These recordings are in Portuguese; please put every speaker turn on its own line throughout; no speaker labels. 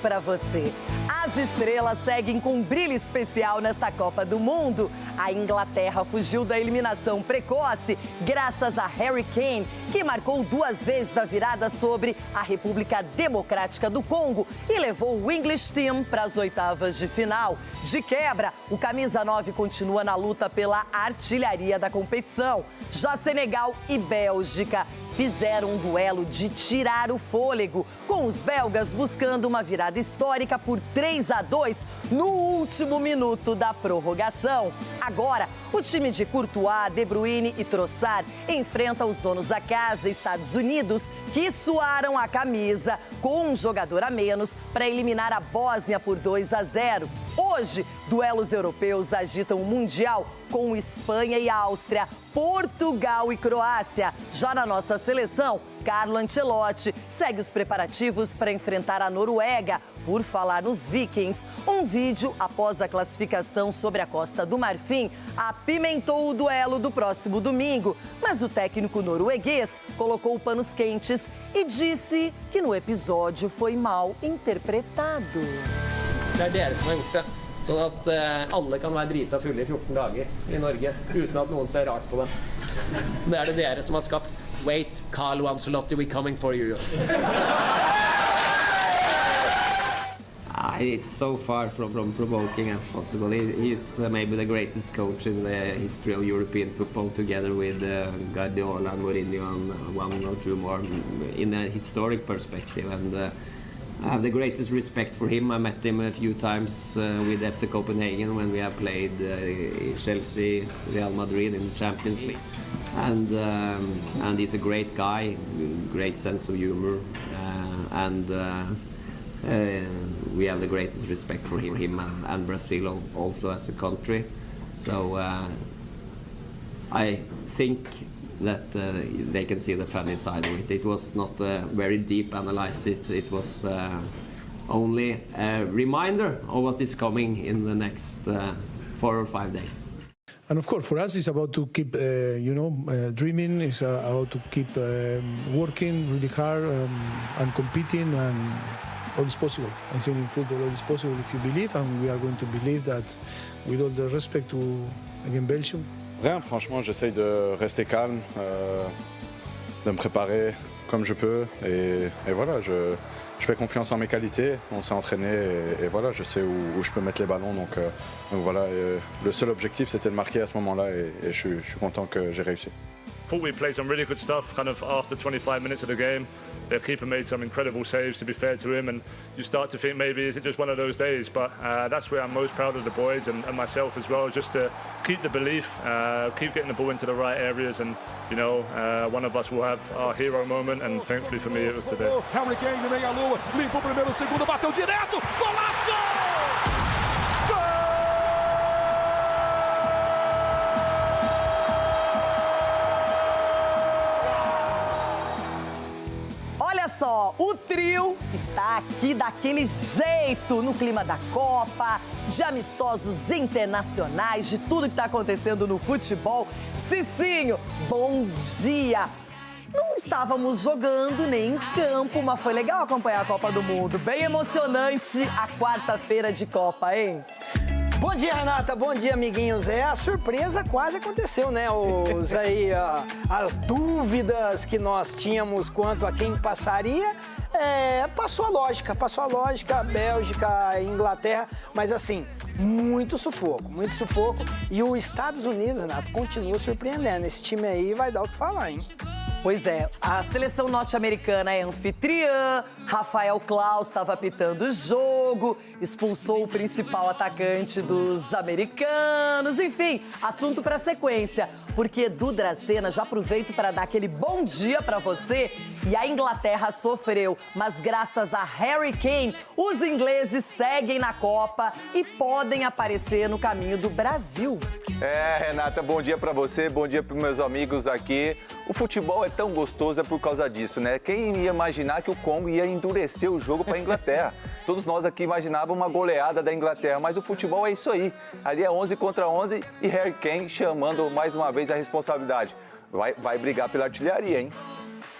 para você. As estrelas seguem com um brilho especial nesta Copa do Mundo. A Inglaterra fugiu da eliminação precoce graças a Harry Kane, que marcou 2 vezes na virada sobre a República Democrática do Congo e levou o English Team para as oitavas de final. De quebra, o camisa 9 continua na luta pela artilharia da competição. Já Senegal e Bélgica fizeram um duelo de tirar o fôlego, com os belgas buscando uma virada histórica por 3-2 no último minuto da prorrogação. Agora, o time de Courtois, De Bruyne e Trossard enfrenta os donos da casa, Estados Unidos, que suaram a camisa com um jogador a menos para eliminar a Bósnia por 2-0. Hoje, duelos europeus agitam o Mundial com Espanha e Áustria, Portugal e Croácia. Já na nossa seleção, Carlo Ancelotti segue os preparativos para enfrentar a Noruega. Por falar nos Vikings, um vídeo após a classificação sobre a Costa do Marfim apimentou o duelo do próximo domingo. Mas o técnico norueguês colocou panos quentes e disse que no episódio foi mal interpretado.
Det er dere som har gjort det, sånn at alle kan være drita fulle i 14 dager i Norge, uten at noen ser rart på dem. Det er det dere som har skapt. Wait, Carlo Ancelotti, we're coming for you.
It's so far from provoking as possible. He's maybe the greatest coach in the history of European football, together with Guardiola and Mourinho and one or two more in a historic perspective. And I have the greatest respect for him. I met him a few times with FC Copenhagen when we have played Chelsea, Real Madrid in the Champions League. And he's a great guy, great sense of humor, and we have the greatest respect for him and Brazil also as a country. So I think that they can see the funny side of it. It was not a very deep analysis. It was only a reminder of what is coming in the next 4 or 5 days.
And of course, for us, it's about to keep, dreaming. It's about to keep working really hard and competing, and all is possible. I think in football, all is possible if you believe, and we are going to believe that, with all the respect to again Belgium.
Rien, franchement, j'essaye de rester calme, de me préparer comme je peux, et voilà, je fais confiance en mes qualités. On s'est entraîné et voilà, je sais où je peux mettre les ballons, donc voilà. Le seul objectif, c'était de marquer à ce moment-là, et je suis content que j'ai réussi.
I thought we played some really good stuff kind of after 25 minutes of the game. Their keeper made some incredible saves, to be fair to him, and you start to think maybe is it just one of those days, but that's where I'm most proud of the boys and myself as well, just to keep the belief, keep getting the ball into the right areas, and you know, one of us will have our hero moment, and thankfully for me it was today.
Harry Kane de meia lua, limpa o primeiro, segundo, bateu direto, golaço!
Só, o trio está aqui daquele jeito, no clima da Copa, de amistosos internacionais, de tudo que está acontecendo no futebol. Cicinho, bom dia! Não estávamos jogando nem em campo, mas foi legal acompanhar a Copa do Mundo. Bem emocionante a quarta-feira de Copa, hein?
Bom dia, Renata. Bom dia, amiguinhos. A surpresa quase aconteceu, né? As dúvidas que nós tínhamos quanto a quem passaria, passou a lógica. Bélgica, Inglaterra, mas assim, muito sufoco. E os Estados Unidos, Renato, continua surpreendendo. Esse time aí vai dar o que falar, hein?
Pois é, a seleção norte-americana é anfitriã, Rafael Claus estava apitando o jogo, expulsou o principal atacante dos americanos, enfim, assunto para sequência, porque Edu Dracena, já aproveito para dar aquele bom dia para você, e a Inglaterra sofreu, mas graças a Harry Kane, os ingleses seguem na Copa e podem aparecer no caminho do Brasil.
Renata, bom dia para você, bom dia para meus amigos aqui. O futebol é tão gostoso, é por causa disso, né? Quem ia imaginar que o Congo ia endurecer o jogo para a Inglaterra? Todos nós aqui imaginávamos uma goleada da Inglaterra, mas o futebol é isso aí. Ali é 11 contra 11 e Harry Kane chamando mais uma vez a responsabilidade. Vai brigar pela artilharia, hein?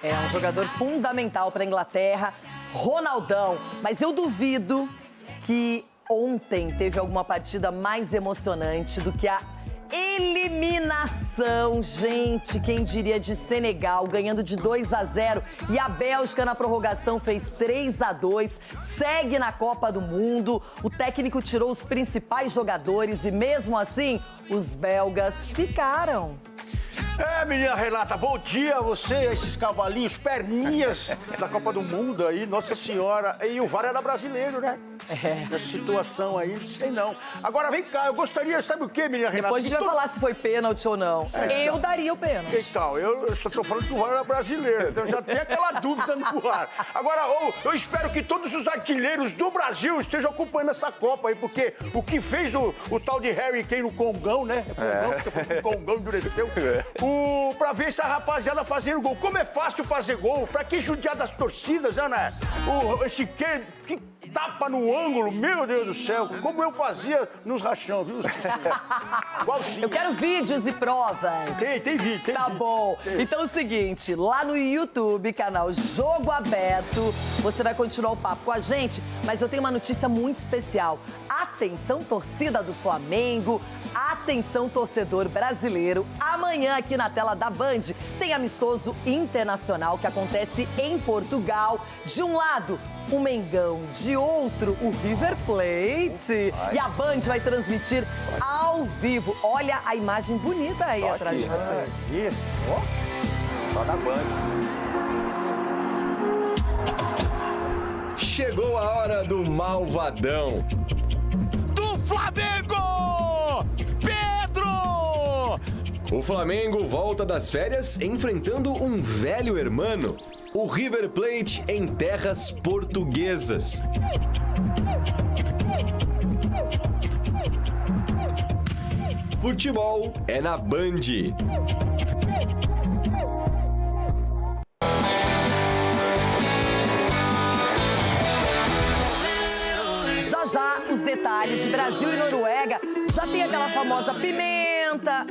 É um jogador fundamental para a Inglaterra. Ronaldão. Mas eu duvido que ontem teve alguma partida mais emocionante do que a eliminação, gente, quem diria, de Senegal, ganhando de 2-0, e a Bélgica na prorrogação fez 3-2, segue na Copa do Mundo. O técnico tirou os principais jogadores e mesmo assim, os belgas ficaram.
Menina Renata, bom dia a você, esses cavalinhos, perninhas da Copa do Mundo aí, Nossa Senhora. E o VAR era brasileiro, né? Essa situação aí, não sei não. Agora, vem cá, eu gostaria, sabe o quê, menina Renata?
Depois a gente vai falar se foi pênalti ou não. Eu daria o pênalti.
Então, eu só tô falando que o VAR era brasileiro, então já tem aquela dúvida no ar. Agora, eu espero que todos os artilheiros do Brasil estejam acompanhando essa Copa aí, porque o que fez o tal de Harry Kane no Congão, né? O Congão endureceu. Pra ver essa rapaziada fazendo gol. Como é fácil fazer gol, pra que judiar das torcidas, né? Esse que tapa no ângulo, meu Deus do céu, como eu fazia nos rachão, viu? Igualzinho.
Eu quero vídeos e provas.
Tem vídeo.
Tá bom. Então é o seguinte, lá no YouTube, canal Jogo Aberto, você vai continuar o papo com a gente, mas eu tenho uma notícia muito especial. Atenção, torcida do Flamengo, atenção, torcedor brasileiro. Amanhã, aqui na tela da Band, tem amistoso internacional que acontece em Portugal. De um lado, o Mengão, de outro, o River Plate. E a Band vai transmitir ao vivo. Olha a imagem bonita aí atrás de vocês.
Só na Band.
Chegou a hora do malvadão.
Do Flamengo! Pedro!
O Flamengo volta das férias enfrentando um velho hermano, o River Plate em terras portuguesas. Futebol é na Band.
Já os detalhes de Brasil e Noruega. Já tem aquela famosa pimenta.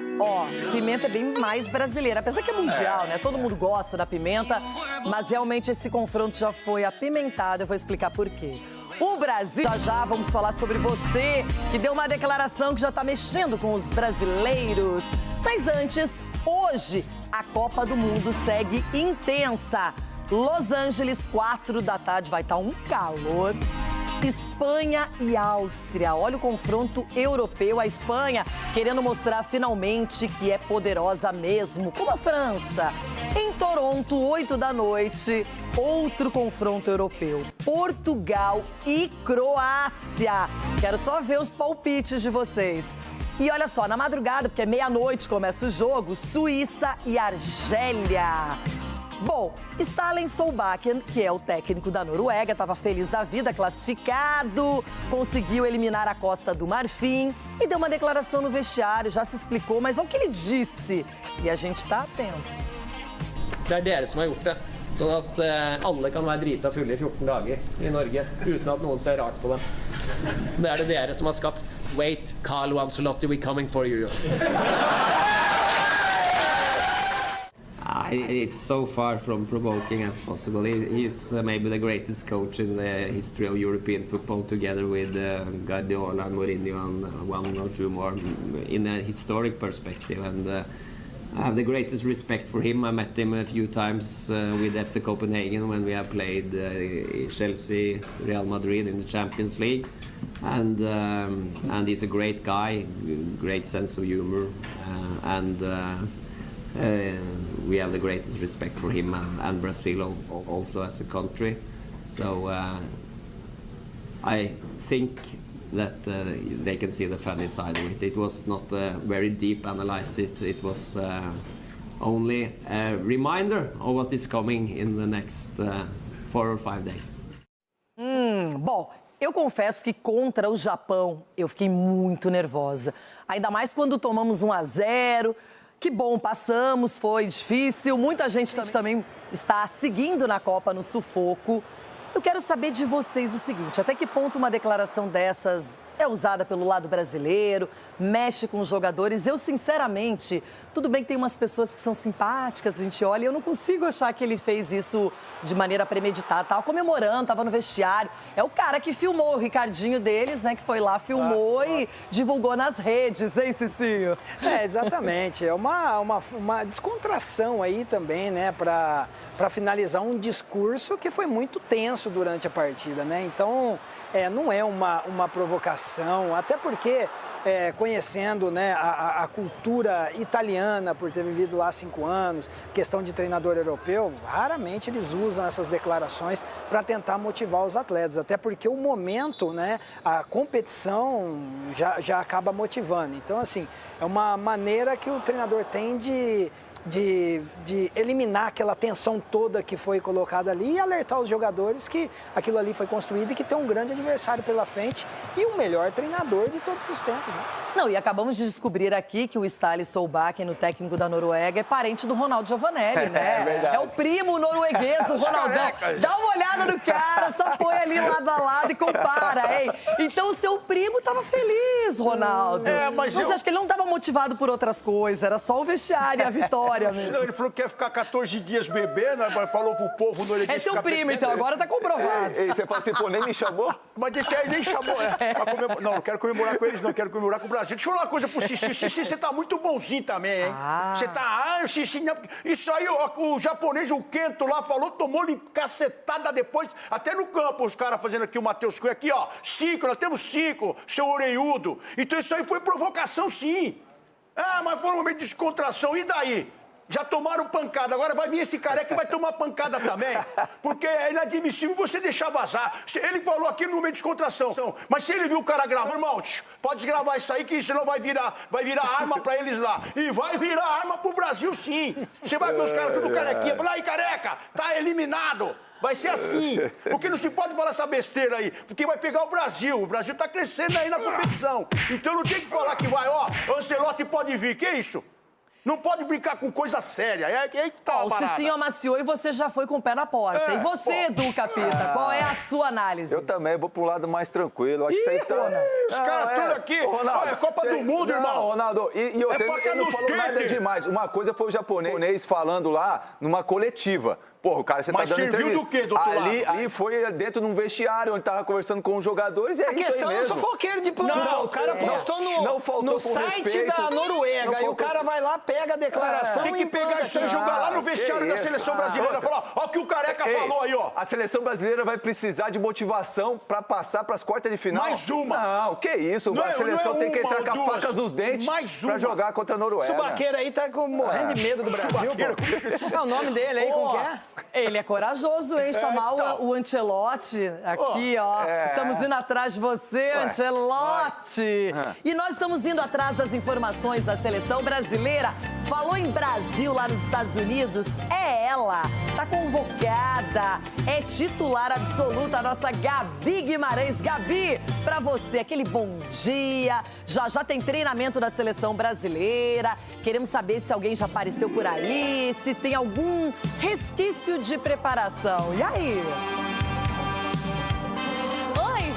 Pimenta é bem mais brasileira, apesar que é mundial, né? Todo mundo gosta da pimenta, mas realmente esse confronto já foi apimentado. Eu vou explicar por quê. O Brasil, já vamos falar sobre você, que deu uma declaração que já tá mexendo com os brasileiros. Mas antes, hoje, a Copa do Mundo segue intensa. Los Angeles, 4 da tarde, vai estar um calor. Espanha e Áustria. Olha o confronto europeu. A Espanha querendo mostrar finalmente que é poderosa mesmo, como a França. Em Toronto, 8 da noite, outro confronto europeu. Portugal e Croácia. Quero só ver os palpites de vocês. E olha só, na madrugada, porque é meia-noite começa o jogo, Suíça e Argélia. Bom, Ståle Solbakken, que é o técnico da Noruega, estava feliz da vida, classificado, conseguiu eliminar a Costa do Marfim e deu uma declaração no vestiário, já se explicou, mas olha o que ele disse. E a gente está atento.
Det dere som har gjort det, sånn at alle kan være drita fulle I 14 dager I Norge, uten at noen ser rart på dem. Det dere som har skapt. Wait, Carlo Ancelotti, we're coming for you.
It's so far from provoking as possible. He's maybe the greatest coach in the history of European football, together with Guardiola and Mourinho and one or two more, in a historic perspective. And I have the greatest respect for him. I met him a few times with FC Copenhagen when we have played Chelsea, Real Madrid in the Champions League. And he's a great guy, great sense of humor, we have the greatest respect for him and Brazil also as a country. So I think that they can see the funny side of it. It was not a very deep analysis. It was only a reminder of what is coming in the next 4 or 5 days.
Bom, eu confesso que contra o Japão eu fiquei muito nervosa. Ainda mais quando tomamos 1-0. Que bom, passamos, foi difícil. Muita gente também está seguindo na Copa no sufoco. Eu quero saber de vocês o seguinte, até que ponto uma declaração dessas é usada pelo lado brasileiro, mexe com os jogadores. Eu, sinceramente, tudo bem que tem umas pessoas que são simpáticas, a gente olha, e eu não consigo achar que ele fez isso de maneira premeditada. Tava comemorando, tava no vestiário. É o cara que filmou, o Ricardinho deles, né, que foi lá, filmou e divulgou nas redes, hein, Cicinho?
Exatamente. É uma descontração aí também, né, para finalizar um discurso que foi muito tenso durante a partida, né? Então, não é uma provocação, até porque, conhecendo, né, a cultura italiana, por ter vivido lá 5 anos, questão de treinador europeu, raramente eles usam essas declarações para tentar motivar os atletas, até porque o momento, né, a competição já acaba motivando. Então, assim, é uma maneira que o treinador tem de eliminar aquela tensão toda que foi colocada ali e alertar os jogadores que aquilo ali foi construído e que tem um grande adversário pela frente e o melhor treinador de todos os tempos, né?
Não, e acabamos de descobrir aqui que o Ståle Solbakken, o técnico da Noruega, é parente do Ronaldo Giovanelli, né?
É verdade.
É o primo norueguês do Ronaldão. Dá uma olhada no cara, só põe ali lado a lado e compara, hein? Então o seu primo tava feliz, Ronaldo.
Mas
você acha que ele não tava motivado por outras coisas, era só o vestiário e a vitória mesmo.
Não, ele falou que quer ficar 14 dias bebendo, falou pro povo norueguês.
É seu primo, então, agora tá comprovado.
Ei, você fala assim, pô, nem me chamou?
Mas esse aí nem chamou, Não, não quero comemorar com eles, não, quero comemorar com o Brasil. Deixa eu falar uma coisa pro Cici. Cici, você tá muito bonzinho também, hein? Você tá... Cici, não... Isso aí, o japonês, o Kento lá, falou, tomou-lhe cacetada depois, até no campo, os caras fazendo aqui o Matheus Cunha, aqui, ó, 5, nós temos 5, seu orelhudo. Então isso aí foi provocação, sim. Mas foi um momento de descontração, e daí? Já tomaram pancada, agora vai vir esse careca que vai tomar pancada também, porque é inadmissível você deixar vazar. Ele falou aqui no meio de descontração, mas se ele viu o cara gravando, irmão, pode desgravar isso aí que senão vai virar arma pra eles lá. E vai virar arma pro Brasil, sim. Você vai ver os caras tudo carequinha, falar, aí careca, tá eliminado. Vai ser assim, porque não se pode falar essa besteira aí, porque vai pegar o Brasil tá crescendo aí na competição. Então não tem que falar que vai, Ancelotti pode vir, que isso? Não pode brincar com coisa séria. É aí que tá
o Cicinho amaciou e você já foi com o pé na porta. E você, Edu Capita, qual é a sua análise?
Eu também vou pro lado mais tranquilo. Eu acho que isso aí tá...
Os caras tudo aqui. Ronaldo, é Copa do Mundo, irmão.
Ronaldo, e eu não falo nada demais. Uma coisa foi o japonês falando lá numa coletiva. Porra, o cara, você
mas
tá dando
serviu
entrevista.
Do quê, doutor?
Ali foi dentro de um vestiário, onde tava conversando com os jogadores, e é isso aí mesmo.
A questão é sufoqueiro de plantão. O cara postou no site da Noruega, e o cara vai lá, pega a declaração
tem que pegar isso aí e jogar lá no vestiário da seleção brasileira. Falar, ó o que o Careca falou aí, ó.
A seleção brasileira vai precisar de motivação pra passar pras quartas de final.
Mais uma.
Não, que isso. A seleção tem que entrar com a faca nos dentes pra jogar contra a Noruega.
O Subaqueiro aí tá morrendo de medo do Brasil. É o nome dele aí, como que é?
Ele é corajoso, hein? Chamar o Ancelotti aqui, ó. Estamos indo atrás de você, Ancelotti. E nós estamos indo atrás das informações da seleção brasileira. Falou em Brasil lá nos Estados Unidos? É ela. Tá convocada. É titular absoluta a nossa Gabi Guimarães. Gabi, pra você, aquele bom dia. Já tem treinamento da seleção brasileira. Queremos saber se alguém já apareceu por aí, se tem algum resquício de preparação. E aí?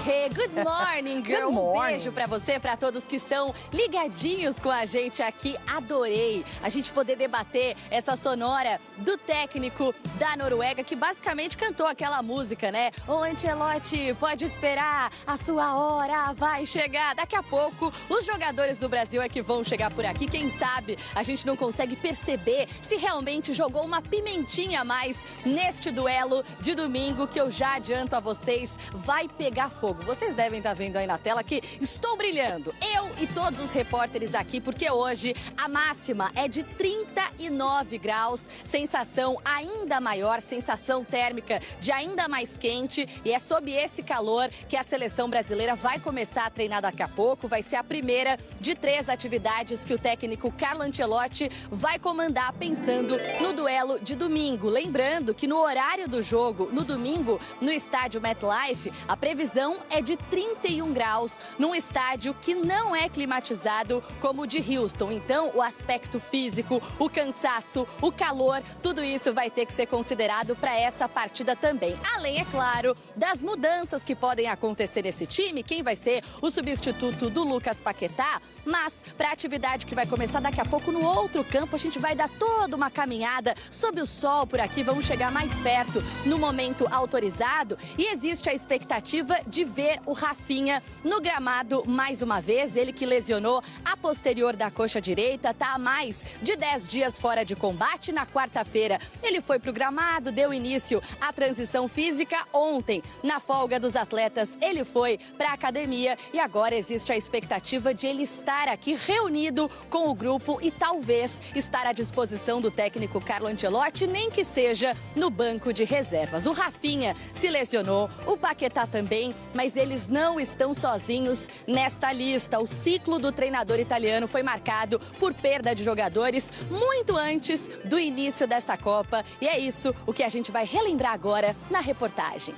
Hey, good morning, girl. Um beijo pra você, pra todos que estão ligadinhos com a gente aqui. Adorei a gente poder debater essa sonora do técnico da Noruega, que basicamente cantou aquela música, né? Ô, Ancelotti, pode esperar, a sua hora vai chegar. Daqui a pouco, os jogadores do Brasil é que vão chegar por aqui. Quem sabe a gente não consegue perceber se realmente jogou uma pimentinha a mais neste duelo de domingo, que eu já adianto a vocês, vai pegar fogo. Vocês devem estar vendo aí na tela que estou brilhando, eu e todos os repórteres aqui, porque hoje a máxima é de 39 graus, sensação ainda maior, sensação térmica de ainda mais quente, e é sob esse calor que a seleção brasileira vai começar a treinar daqui a pouco. Vai ser a primeira de 3 atividades que o técnico Carlo Ancelotti vai comandar pensando no duelo de domingo. Lembrando que no horário do jogo, no domingo, no estádio MetLife, a previsão é de 31 graus num estádio que não é climatizado como o de Houston. Então, o aspecto físico, o cansaço, o calor, tudo isso vai ter que ser considerado para essa partida também. Além, é claro, das mudanças que podem acontecer nesse time, quem vai ser o substituto do Lucas Paquetá, mas para a atividade que vai começar daqui a pouco no outro campo, a gente vai dar toda uma caminhada sob o sol por aqui, vamos chegar mais perto no momento autorizado e existe a expectativa de ver o Rafinha no gramado mais uma vez, ele que lesionou a posterior da coxa direita, tá há mais de 10 dias fora de combate. Na quarta-feira ele foi pro gramado, deu início à transição física. Ontem, na folga dos atletas, ele foi para a academia e agora existe a expectativa de ele estar aqui reunido com o grupo e talvez estar à disposição do técnico Carlo Ancelotti, nem que seja no banco de reservas. O Rafinha se lesionou, o Paquetá também, mas eles não estão sozinhos nesta lista. O ciclo do treinador italiano foi marcado por perda de jogadores muito antes do início dessa Copa e é isso o que a gente vai relembrar agora na reportagem.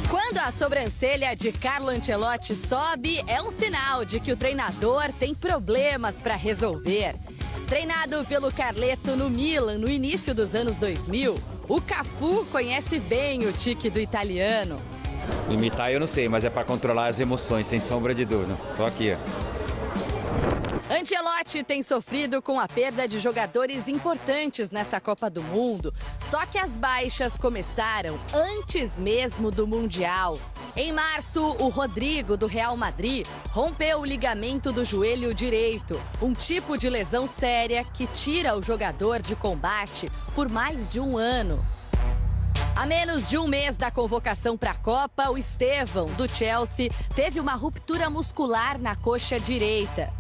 Quando a sobrancelha de Carlo Ancelotti sobe, é um sinal de que o treinador tem problemas para resolver. Treinado pelo Carleto no Milan no início dos anos 2000, o Cafu conhece bem o tique do italiano.
Imitar eu não sei, mas é para controlar as emoções, sem sombra de dúvida. Só aqui, ó.
Ancelotti tem sofrido com a perda de jogadores importantes nessa Copa do Mundo. Só que as baixas começaram antes mesmo do Mundial. Em março, o Rodrigo, do Real Madrid, rompeu o ligamento do joelho direito, um tipo de lesão séria que tira o jogador de combate por mais de um ano. A menos de um mês da convocação para a Copa, o Estevão, do Chelsea, teve uma ruptura muscular na coxa direita.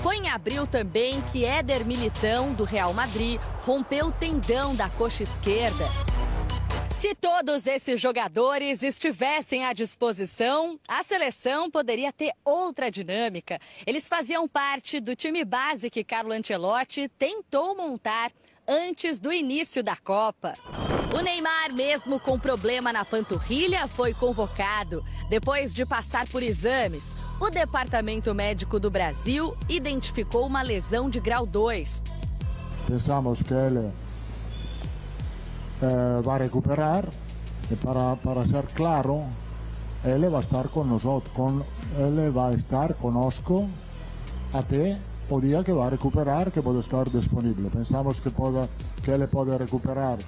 Foi em abril também que Éder Militão, do Real Madrid, rompeu o tendão da coxa esquerda. Se todos esses jogadores estivessem à disposição, a seleção poderia ter outra dinâmica. Eles faziam parte do time base que Carlo Ancelotti tentou montar antes do início da Copa. O Neymar, mesmo com problema na panturrilha, foi convocado. Depois de passar por exames, o Departamento Médico do Brasil identificou uma lesão de grau 2.
Pensamos que ele vai recuperar e para ser claro, ele vai estar conosco até o dia que vai recuperar, que pode estar disponível. Pensamos que ele pode recuperar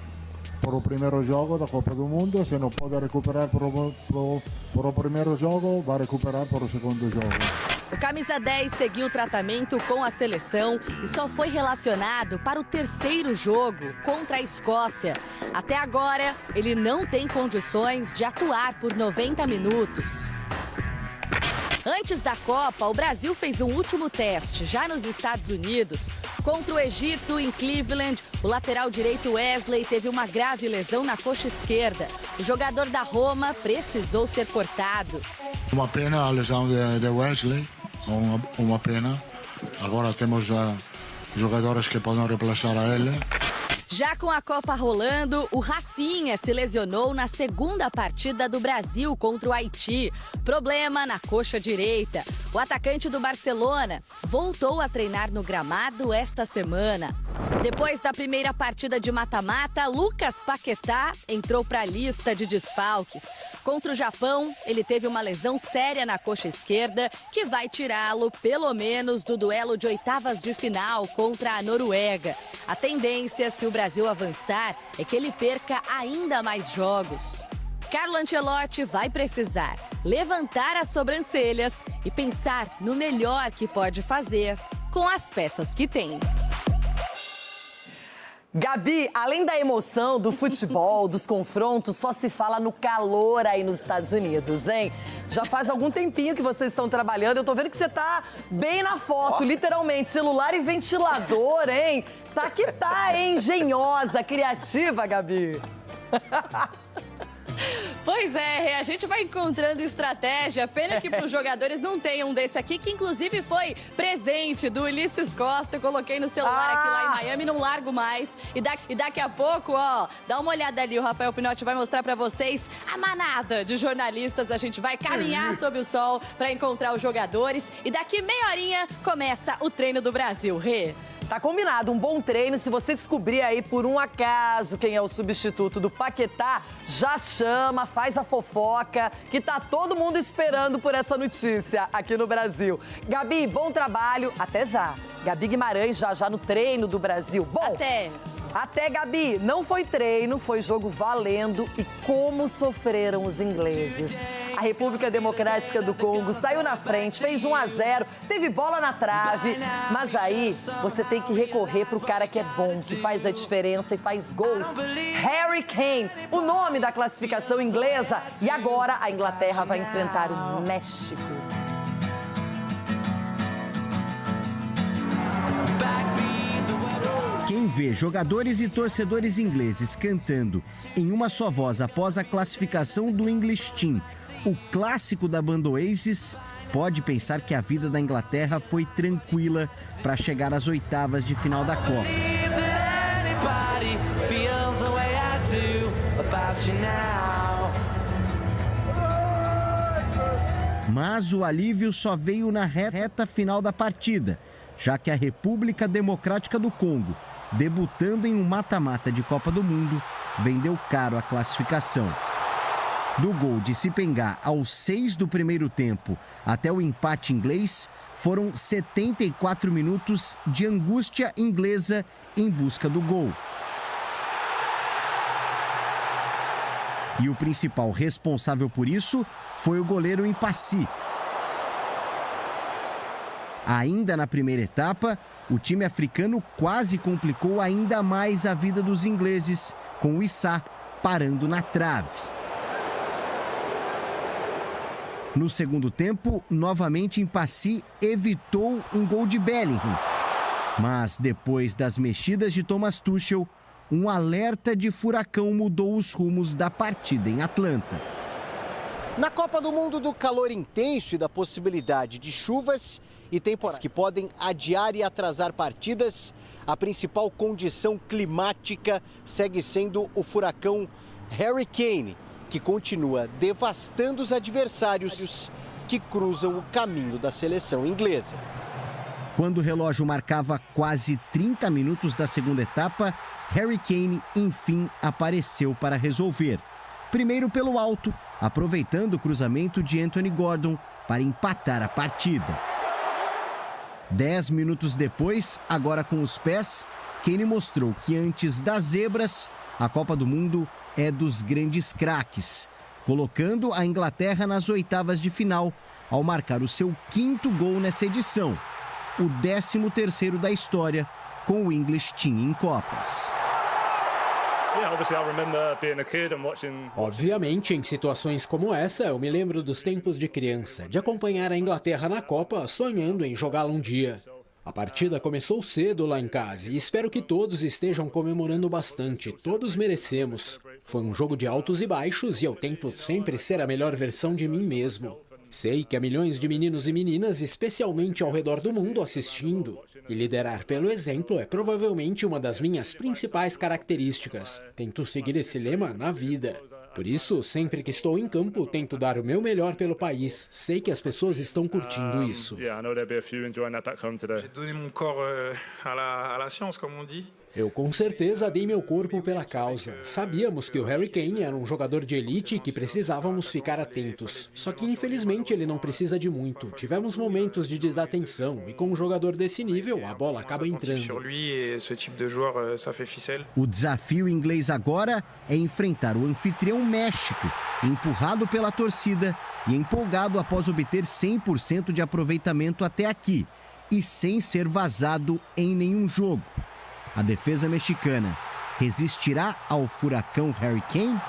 por o primeiro jogo da Copa do Mundo. Se não pode recuperar por o primeiro jogo, vai recuperar por o segundo jogo.
O camisa 10 seguiu o tratamento com a seleção e só foi relacionado para o terceiro jogo contra a Escócia. Até agora, ele não tem condições de atuar por 90 minutos. Antes da Copa, o Brasil fez um último teste, já nos Estados Unidos. Contra o Egito, em Cleveland, o lateral direito Wesley teve uma grave lesão na coxa esquerda. O jogador da Roma precisou ser cortado.
Uma pena a lesão de Wesley, uma pena. Agora temos jogadores que podem reemplaçar a ele.
Já com a Copa rolando, o Rafinha se lesionou na segunda partida do Brasil contra o Haiti. Problema na coxa direita. O atacante do Barcelona voltou a treinar no gramado esta semana. Depois da primeira partida de mata-mata, Lucas Paquetá entrou para a lista de desfalques. Contra o Japão, ele teve uma lesão séria na coxa esquerda que vai tirá-lo, pelo menos, do duelo de oitavas de final contra a Noruega. A tendência, se o Brasil avançar, é que ele perca ainda mais jogos. Carlo Ancelotti vai precisar levantar as sobrancelhas e pensar no melhor que pode fazer com as peças que tem.
Gabi, além da emoção do futebol, dos confrontos, só se fala no calor aí nos Estados Unidos, hein? Já faz algum tempinho que vocês estão trabalhando. Eu tô vendo que você tá bem na foto, literalmente. Celular e ventilador, hein? Tá que tá, hein? Engenhosa, criativa, Gabi.
Pois é, a gente vai encontrando estratégia. Pena que para os jogadores não tem um desse aqui, que inclusive foi presente do Ulisses Costa. Eu coloquei no celular aqui lá em Miami, não largo mais. E daqui a pouco, ó, dá uma olhada ali, o Rafael Pinotti vai mostrar para vocês a manada de jornalistas. A gente vai caminhar sob o sol para encontrar os jogadores. E daqui meia horinha começa o treino do Brasil. Rê.
Tá combinado, um bom treino. Se você descobrir aí por um acaso quem é o substituto do Paquetá, já chama, faz a fofoca, que tá todo mundo esperando por essa notícia aqui no Brasil. Gabi, bom trabalho, até já. Gabi Guimarães já no treino do Brasil. Bom, até, Gabi. Não foi treino, foi jogo valendo. E como sofreram os ingleses. A República Democrática do Congo saiu na frente, fez 1-0, teve bola na trave. Mas aí você tem que recorrer pro cara que é bom, que faz a diferença e faz gols. Harry Kane, o nome da classificação inglesa. E agora a Inglaterra vai enfrentar o México.
Quem vê jogadores e torcedores ingleses cantando em uma só voz após a classificação do English Team, o clássico da banda Oasis, pode pensar que a vida da Inglaterra foi tranquila para chegar às oitavas de final da Copa. Mas o alívio só veio na reta final da partida, já que a República Democrática do Congo, debutando em um mata-mata de Copa do Mundo, vendeu caro a classificação. Do gol de Sipengá aos 6 do primeiro tempo até o empate inglês, foram 74 minutos de angústia inglesa em busca do gol. E o principal responsável por isso foi o goleiro Mpassi. Ainda na primeira etapa, o time africano quase complicou ainda mais a vida dos ingleses, com o Issa parando na trave. No segundo tempo, novamente Mpassi evitou um gol de Bellingham. Mas depois das mexidas de Thomas Tuchel, um alerta de furacão mudou os rumos da partida em Atlanta.
Na Copa do Mundo do calor intenso e da possibilidade de chuvas e temporadas que podem adiar e atrasar partidas, a principal condição climática segue sendo o furacão Harry Kane, que continua devastando os adversários que cruzam o caminho da seleção inglesa.
Quando o relógio marcava quase 30 minutos da segunda etapa, Harry Kane enfim apareceu para resolver. Primeiro pelo alto, aproveitando o cruzamento de Anthony Gordon para empatar a partida. 10 minutos depois, agora com os pés, Kane mostrou que antes das zebras, a Copa do Mundo é dos grandes craques, colocando a Inglaterra nas oitavas de final ao marcar o seu 5º gol nessa edição, o 13º da história com o English Team em Copas.
Obviamente, em situações como essa, eu me lembro dos tempos de criança, de acompanhar a Inglaterra na Copa, sonhando em jogá-la um dia. A partida começou cedo lá em casa e espero que todos estejam comemorando bastante, todos merecemos. Foi um jogo de altos e baixos e eu tento sempre ser a melhor versão de mim mesmo. Sei que há milhões de meninos e meninas, especialmente ao redor do mundo, assistindo. E liderar pelo exemplo é provavelmente uma das minhas principais características. Tento seguir esse lema na vida. Por isso, sempre que estou em campo, tento dar o meu melhor pelo país. Sei que as pessoas estão curtindo isso. Eu com certeza dei meu corpo pela causa. Sabíamos que o Harry Kane era um jogador de elite e que precisávamos ficar atentos. Só que infelizmente ele não precisa de muito. Tivemos momentos de desatenção e com um jogador desse nível a bola acaba entrando.
O desafio inglês agora é enfrentar o anfitrião México, empurrado pela torcida e empolgado após obter 100% de aproveitamento até aqui e sem ser vazado em nenhum jogo. A defesa mexicana resistirá ao furacão Harry Kane?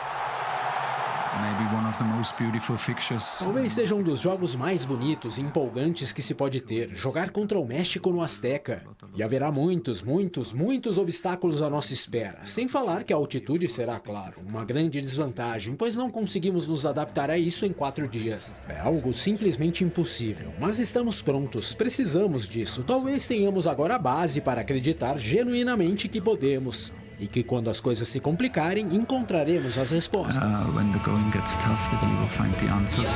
maybe one of the most beautiful fixtures.
Talvez seja um dos jogos mais bonitos e empolgantes que se pode ter, jogar contra o México no Azteca. E haverá muitos obstáculos à nossa espera, sem falar que a altitude será, claro, uma grande desvantagem, pois não conseguimos nos adaptar a isso em 4 dias. É algo simplesmente impossível, mas estamos prontos, precisamos disso. Talvez tenhamos agora a base para acreditar genuinamente que podemos. E que quando as coisas se complicarem, encontraremos as respostas.
When the going gets tough, that we will find the answers.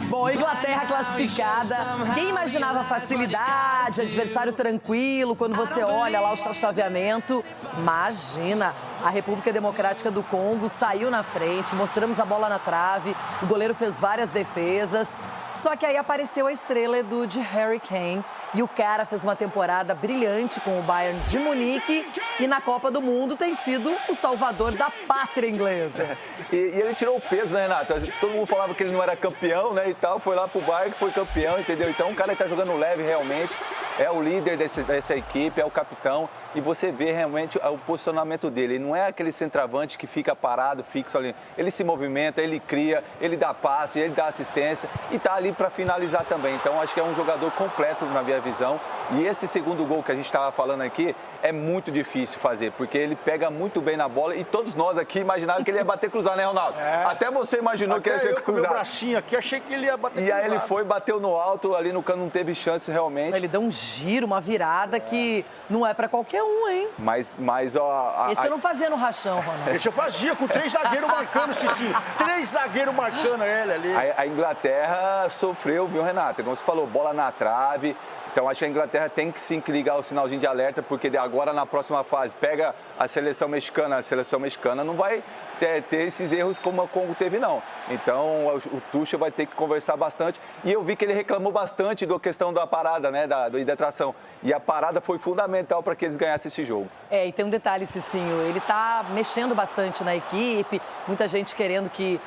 Bom, Inglaterra classificada. Quem imaginava facilidade, adversário tranquilo, quando você olha lá o chaveamento? Imagina, a República Democrática do Congo saiu na frente, mostramos a bola na trave, o goleiro fez várias defesas. Só que aí apareceu a estrela, Edu, de Harry Kane. E o cara fez uma temporada brilhante com o Bayern de Munique. E na Copa do Mundo tem sido o salvador da pátria inglesa.
E ele tirou o peso, né, Renata? Todo mundo falava que ele não era campeão, né, e tal. Foi lá pro Bayern que foi campeão, entendeu? Então o cara tá jogando leve realmente. É o líder dessa equipe, é o capitão. E você vê realmente o posicionamento dele. Ele não é aquele centroavante que fica parado, fixo ali. Ele se movimenta, ele cria, ele dá passe, ele dá assistência e tá ali para finalizar também. Então acho que é um jogador completo na minha visão. E esse segundo gol que a gente estava falando aqui é muito difícil fazer, porque ele pega muito bem na bola e todos nós aqui imaginávamos que ele ia bater cruzado, né, Ronaldo?
É.
Até você imaginou que ia ser cruzado.
Com meu bracinho aqui, achei que ele ia bater
cruzado. E aí ele foi, bateu no alto, ali no canto não teve chance realmente.
Ele deu um giro, uma virada que não é para qualquer um, hein?
Mas ó...
Esse eu não fazia no rachão, Ronaldo.
Esse eu fazia com 3 zagueiros marcando, Cici. 3 zagueiros marcando ele ali.
A Inglaterra sofreu, viu, Renata? Como você falou, bola na trave. Então, acho que a Inglaterra tem que sim ligar o sinalzinho de alerta, porque agora na próxima fase pega a seleção mexicana não vai ter esses erros como o Congo teve, não. Então, o Tuchel vai ter que conversar bastante. E eu vi que ele reclamou bastante da questão da parada, né, da hidratação. E a parada foi fundamental para que eles ganhassem esse jogo.
E tem um detalhe, Cicinho, ele tá mexendo bastante na equipe, muita gente querendo que,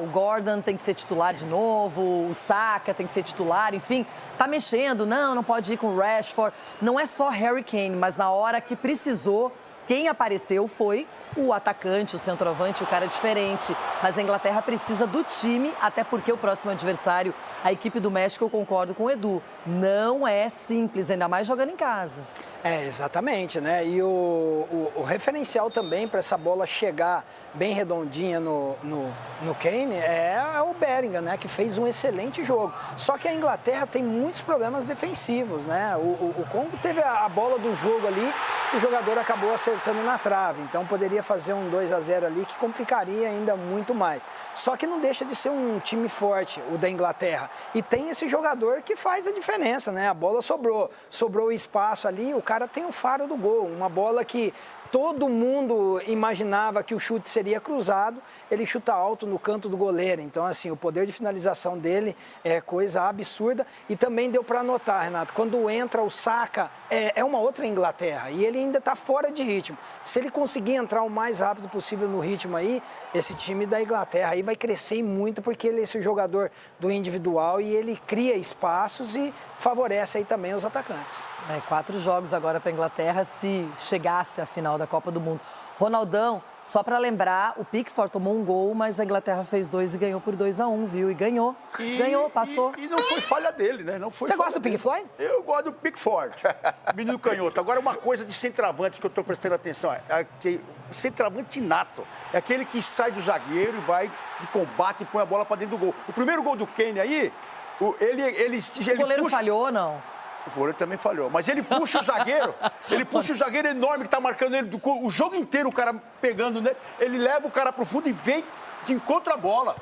o Gordon tem que ser titular de novo, o Saka tem que ser titular, enfim, tá mexendo, não pode ir com o Rashford. Não é só Harry Kane, mas na hora que precisou, quem apareceu foi o atacante, o centroavante, o cara diferente. Mas a Inglaterra precisa do time, até porque o próximo adversário, a equipe do México, eu concordo com o Edu, não é simples, ainda mais jogando em casa.
Exatamente, né? E o referencial também para essa bola chegar bem redondinha no Kane é o Bellingham, né? Que fez um excelente jogo. Só que a Inglaterra tem muitos problemas defensivos, né? O Congo teve a bola do jogo ali, o jogador acabou acertando na trave. Então poderia fazer um 2-0 ali que complicaria ainda muito mais. Só que não deixa de ser um time forte, o da Inglaterra. E tem esse jogador que faz a diferença, né? A bola sobrou espaço ali, o cara tem o faro do gol, uma bola que todo mundo imaginava que o chute seria cruzado, ele chuta alto no canto do goleiro. Então, assim, o poder de finalização dele é coisa absurda. E também deu para notar, Renato, quando entra o Saka, é uma outra Inglaterra e ele ainda está fora de ritmo. Se ele conseguir entrar o mais rápido possível no ritmo aí, esse time da Inglaterra aí vai crescer muito, porque ele é esse jogador do individual e ele cria espaços e favorece aí também os atacantes.
4 jogos agora para a Inglaterra se chegasse à final da Copa do Mundo. Ronaldão, só para lembrar, o Pickford tomou um gol, mas a Inglaterra fez 2 e ganhou por 2-1, viu? E ganhou. Ganhou, passou.
E não foi falha dele, né? Não foi.
Você gosta do Pickford?
Eu gosto do Pickford. Menino canhoto. Agora, uma coisa de centroavante que eu estou prestando atenção. O centroavante nato. É aquele que sai do zagueiro e vai de combate e põe a bola para dentro do gol. O primeiro gol do Kane aí, o
goleiro falhou ou não?
O goleiro também falhou, mas ele puxa o zagueiro, enorme que está marcando ele, o jogo inteiro o cara pegando, né? Ele leva o cara pro fundo e vem de encontro a bola.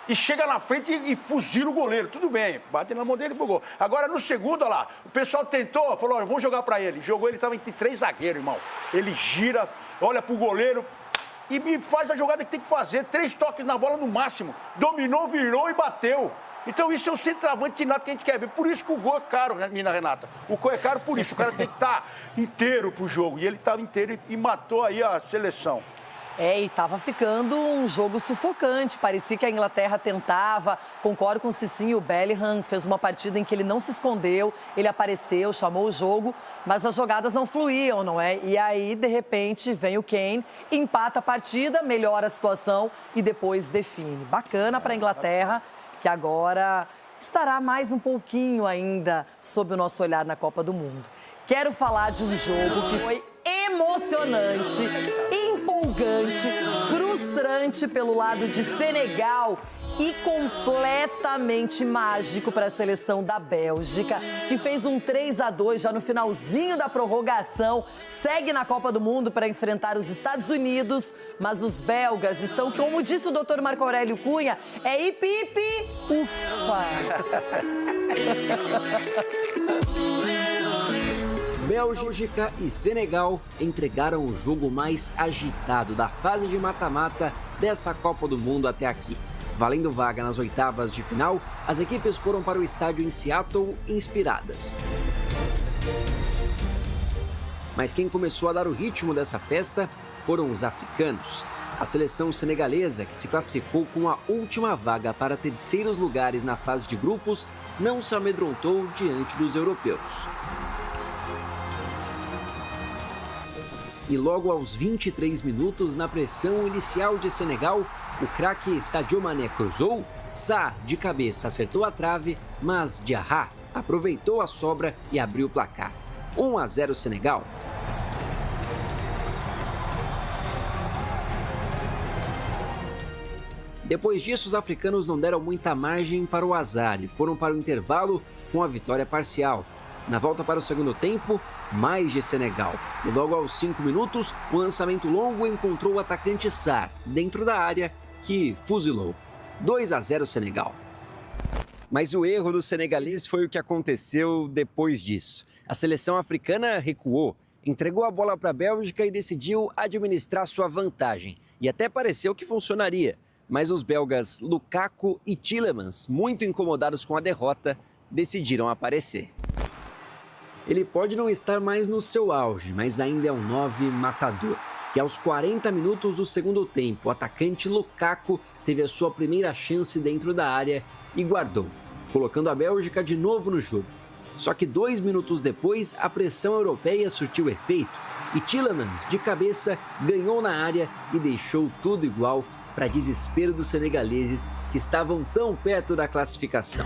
E chega na frente e fuzila o goleiro. Tudo bem, bate na mão dele pro gol. Agora no segundo, olha lá, o pessoal tentou, falou, vamos jogar para ele. Jogou, ele estava entre 3 zagueiros, irmão. Ele gira, olha pro goleiro e faz a jogada que tem que fazer. 3 toques na bola no máximo. Dominou, virou e bateu. Então isso é o centroavante nato que a gente quer ver. Por isso que o gol é caro, menina Renata. O gol é caro por isso. O cara tem que estar inteiro pro jogo. E ele estava inteiro e matou aí a seleção.
E estava ficando um jogo sufocante. Parecia que a Inglaterra tentava. Concordo com o Cicinho, o Bellingham fez uma partida em que ele não se escondeu, ele apareceu, chamou o jogo, mas as jogadas não fluíam, não é? E aí, de repente, vem o Kane, empata a partida, melhora a situação e depois define. Bacana para a Inglaterra, que agora estará mais um pouquinho ainda sob o nosso olhar na Copa do Mundo. Quero falar de um jogo que foi emocionante, empolgante, frustrante pelo lado de Senegal e completamente mágico para a seleção da Bélgica, que fez um 3-2 já no finalzinho da prorrogação, segue na Copa do Mundo para enfrentar os Estados Unidos, mas os belgas estão, como disse o Dr. Marco Aurélio Cunha, é hipi, ufa!
Bélgica e Senegal entregaram o jogo mais agitado da fase de mata-mata dessa Copa do Mundo até aqui. Valendo vaga nas oitavas de final, as equipes foram para o estádio em Seattle inspiradas. Mas quem começou a dar o ritmo dessa festa foram os africanos. A seleção senegalesa, que se classificou com a última vaga para terceiros lugares na fase de grupos, não se amedrontou diante dos europeus. E logo aos 23 minutos, na pressão inicial de Senegal, o craque Sadio Mané cruzou, Sa de cabeça acertou a trave, mas Diarra aproveitou a sobra e abriu o placar. 1-0 Senegal. Depois disso, os africanos não deram muita margem para o azar e foram para o intervalo com a vitória parcial. Na volta para o segundo tempo, mais de Senegal. E logo aos 5 minutos, o lançamento longo encontrou o atacante Sarr dentro da área, que fuzilou. 2-0 Senegal. Mas o erro dos senegaleses foi o que aconteceu depois disso. A seleção africana recuou, entregou a bola para a Bélgica e decidiu administrar sua vantagem. E até pareceu que funcionaria. Mas os belgas Lukaku e Tielemans, muito incomodados com a derrota, decidiram aparecer. Ele pode não estar mais no seu auge, mas ainda é um 9 matador. Que aos 40 minutos do segundo tempo, o atacante Lukaku teve a sua primeira chance dentro da área e guardou, colocando a Bélgica de novo no jogo. Só que 2 minutos depois, a pressão europeia surtiu efeito e Tielemans, de cabeça, ganhou na área e deixou tudo igual, para desespero dos senegaleses que estavam tão perto da classificação.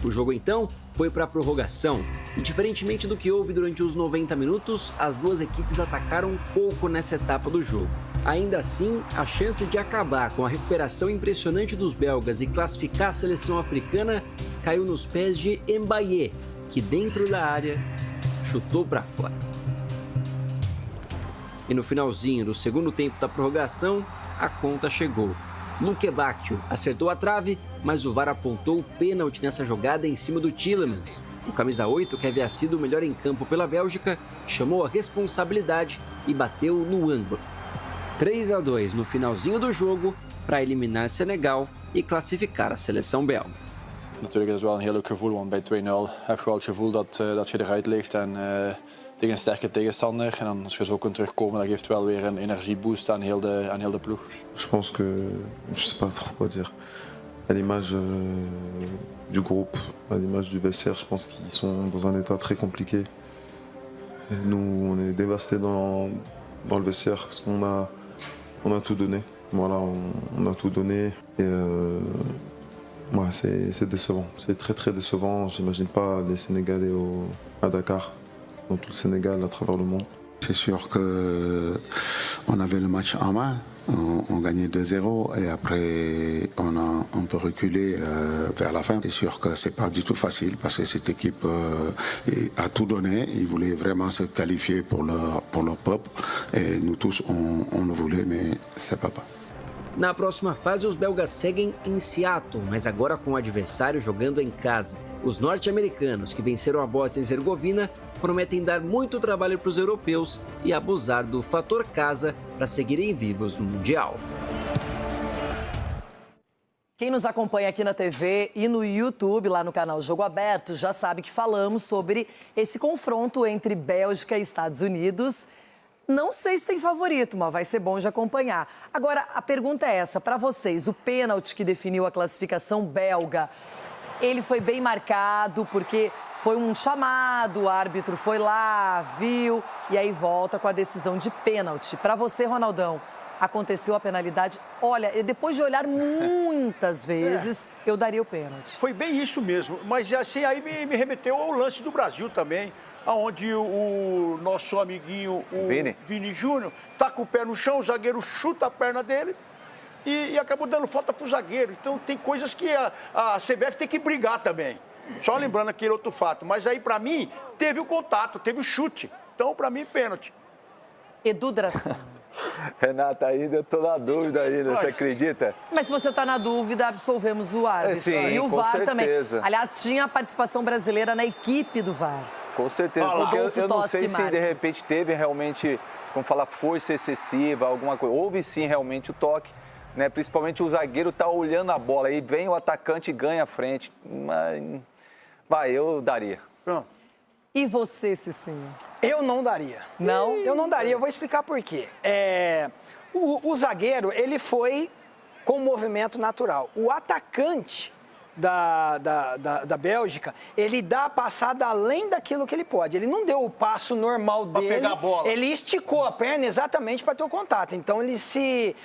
O jogo então foi para a prorrogação e, diferentemente do que houve durante os 90 minutos, as duas equipes atacaram pouco nessa etapa do jogo. Ainda assim, a chance de acabar com a recuperação impressionante dos belgas e classificar a seleção africana caiu nos pés de Mbaye, que dentro da área chutou para fora. E no finalzinho do segundo tempo da prorrogação, a conta chegou. Luke Bacchio acertou a trave, mas o VAR apontou o pênalti nessa jogada em cima do Tielemans. O camisa 8, que havia sido o melhor em campo pela Bélgica, chamou a responsabilidade e bateu no ângulo. 3-2 no finalzinho do jogo para eliminar Senegal e classificar a seleção belga.
Natuurlijk is het wel een heel leuk gevoel, want bij 2-0 heb je wel het gevoel dat je eruit ligt en tegen een sterke tegenstander. En dan als je zo kunt terugkomen, dat geeft wel weer een energieboost aan heel de ploeg.
Je pense que, je sais pas trop quoi dire, à l'image du groupe, à l'image du vestiaire, je pense qu'ils sont dans un état très compliqué. Et nous, on est dévastés dans le vestiaire parce qu'on a tout donné. Voilà, on a tout donné et ouais, c'est décevant. C'est très très décevant. J'imagine pas les Sénégalais à Dakar, dans tout le Sénégal, à travers le monde.
C'est sûr qu'on avait le match en main, on gagnait 2-0 et après on a un peu reculé vers la fin. C'est sûr que c'est pas du tout facile parce que cette équipe a tout donné, ils voulaient vraiment se qualifier pour leur peuple et nous tous on le voulait mais c'est pas.
Na próxima fase, os belgas seguem em Seattle, mas agora com o adversário jogando em casa. Os norte-americanos, que venceram a Bósnia e Herzegovina, prometem dar muito trabalho para os europeus e abusar do fator casa para seguirem vivos no Mundial.
Quem nos acompanha aqui na TV e no YouTube, lá no canal Jogo Aberto, já sabe que falamos sobre esse confronto entre Bélgica e Estados Unidos. Não sei se tem favorito, mas vai ser bom de acompanhar. Agora, a pergunta é essa, para vocês, o pênalti que definiu a classificação belga, ele foi bem marcado porque foi um chamado, o árbitro foi lá, viu, e aí volta com a decisão de pênalti. Para você, Ronaldão, aconteceu a penalidade? Olha, depois de olhar muitas vezes, eu daria o pênalti.
Foi bem isso mesmo, mas assim, aí me remeteu ao lance do Brasil também, onde o nosso amiguinho, o Vini Júnior, tá com o pé no chão, o zagueiro chuta a perna dele e acabou dando falta pro zagueiro. Então tem coisas que a CBF tem que brigar também. Só lembrando aquele outro fato. Mas aí, pra mim, teve o contato, teve o chute. Então, pra mim, pênalti.
Edu Dracena.
Renata, ainda eu tô na dúvida ainda, você acredita?
Mas se você está na dúvida, absolvemos o árbitro.
Sim,
e o
com
VAR
certeza.
também. Aliás, tinha a participação brasileira na equipe do VAR.
Com certeza, porque eu não sei se de repente teve realmente, como falar, força excessiva, alguma coisa. Houve sim realmente o toque, né? Principalmente o zagueiro tá olhando a bola, aí vem o atacante e ganha a frente. Mas, eu daria.
E você, Cicinho?
Eu não daria.
Não?
Eu não daria, eu vou explicar por quê. O zagueiro, ele foi com movimento natural. O atacante da Bélgica, ele dá a passada além daquilo que ele pode. Ele não deu o passo normal dele.
Pra pegar a bola.
Ele esticou a perna exatamente para ter o contato. Então ele se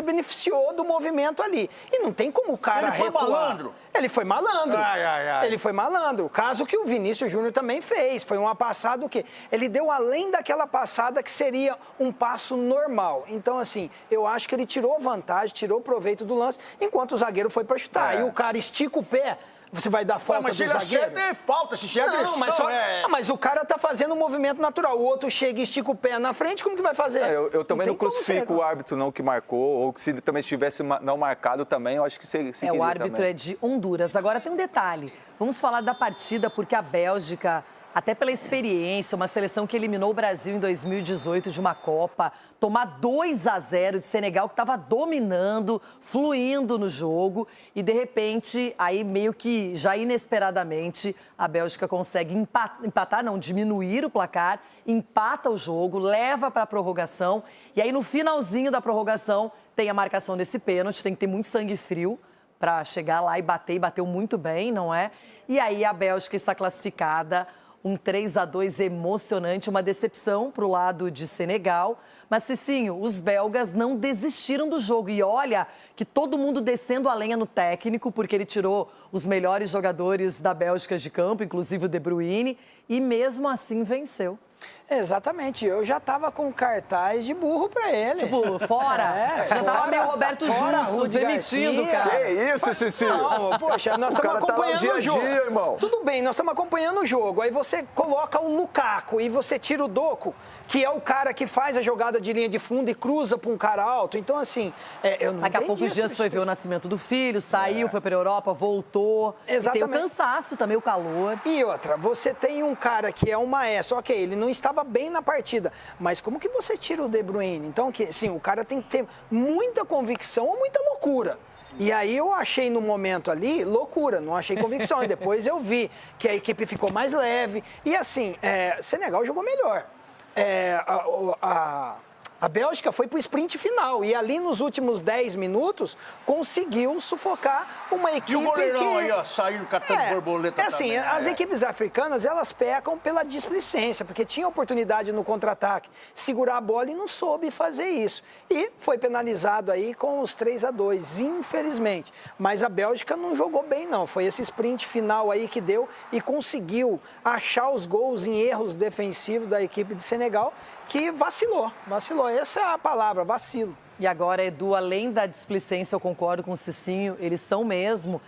beneficiou do movimento ali. E não tem como o cara recuar.
Ele foi malandro.
Ele foi malandro.
Ai.
Ele foi malandro. O caso que o Vinícius Júnior também fez. Foi uma passada o quê? Ele deu além daquela passada que seria um passo normal. Então, assim, eu acho que ele tirou vantagem, tirou proveito do lance, enquanto o zagueiro foi para chutar. E o cara estica o pé. Você vai dar falta do zagueiro?
Mas se ele acerta, é falta. Se é agressão,
mas o cara tá fazendo um movimento natural. O outro chega e estica o pé na frente, como que vai fazer?
Eu também não crucifico o árbitro não que marcou, ou que se ele também estivesse não marcado também, eu acho que se
o árbitro também. É de Honduras. Agora tem um detalhe. Vamos falar da partida, porque a Bélgica, até pela experiência, uma seleção que eliminou o Brasil em 2018 de uma Copa, tomar 2-0 de Senegal, que estava dominando, fluindo no jogo, e de repente, aí meio que já inesperadamente, a Bélgica consegue diminuir o placar, empata o jogo, leva para a prorrogação, e aí no finalzinho da prorrogação tem a marcação desse pênalti, tem que ter muito sangue frio para chegar lá e bateu muito bem, não é? E aí a Bélgica está classificada. Um 3-2 emocionante, uma decepção para o lado de Senegal. Mas, Cicinho, os belgas não desistiram do jogo. E olha que todo mundo descendo a lenha no técnico, porque ele tirou os melhores jogadores da Bélgica de campo, inclusive o De Bruyne, e mesmo assim venceu.
Exatamente, eu já tava com cartaz de burro pra ele.
Tipo, fora? Já tava meio Roberto Justo, demitido, cara.
Que isso, Cicinho?
Não, poxa, nós estamos acompanhando o jogo.
Dia, irmão.
Tudo bem, nós estamos acompanhando o jogo. Aí você coloca o Lukaku e você tira o Doku, que é o cara que faz a jogada de linha de fundo e cruza pra um cara alto. Então, assim, eu não
Daqui a poucos dias foi ver o nascimento do filho, saiu, foi pra Europa, voltou.
Exatamente.
E tem o cansaço também, o calor.
E outra, você tem um cara que é um maestro, ok, ele não estava bem na partida, mas como que você tira o De Bruyne? Então, sim, o cara tem que ter muita convicção ou muita loucura. E aí eu achei no momento ali loucura, não achei convicção. E depois eu vi que a equipe ficou mais leve. E assim, Senegal jogou melhor. A Bélgica foi para o sprint final e ali nos últimos 10 minutos conseguiu sufocar uma equipe
e o goleirão
que...
aí, ó, saiu catando borboleta
assim,
também.
As equipes africanas, elas pecam pela displicência, porque tinha oportunidade no contra-ataque, segurar a bola e não soube fazer isso. E foi penalizado aí com os 3-2, infelizmente. Mas a Bélgica não jogou bem, não. Foi esse sprint final aí que deu e conseguiu achar os gols em erros defensivos da equipe de Senegal, que vacilou. Essa é a palavra, vacilo.
E agora, Edu, além da displicência, eu concordo com o Cicinho, eles são mesmo,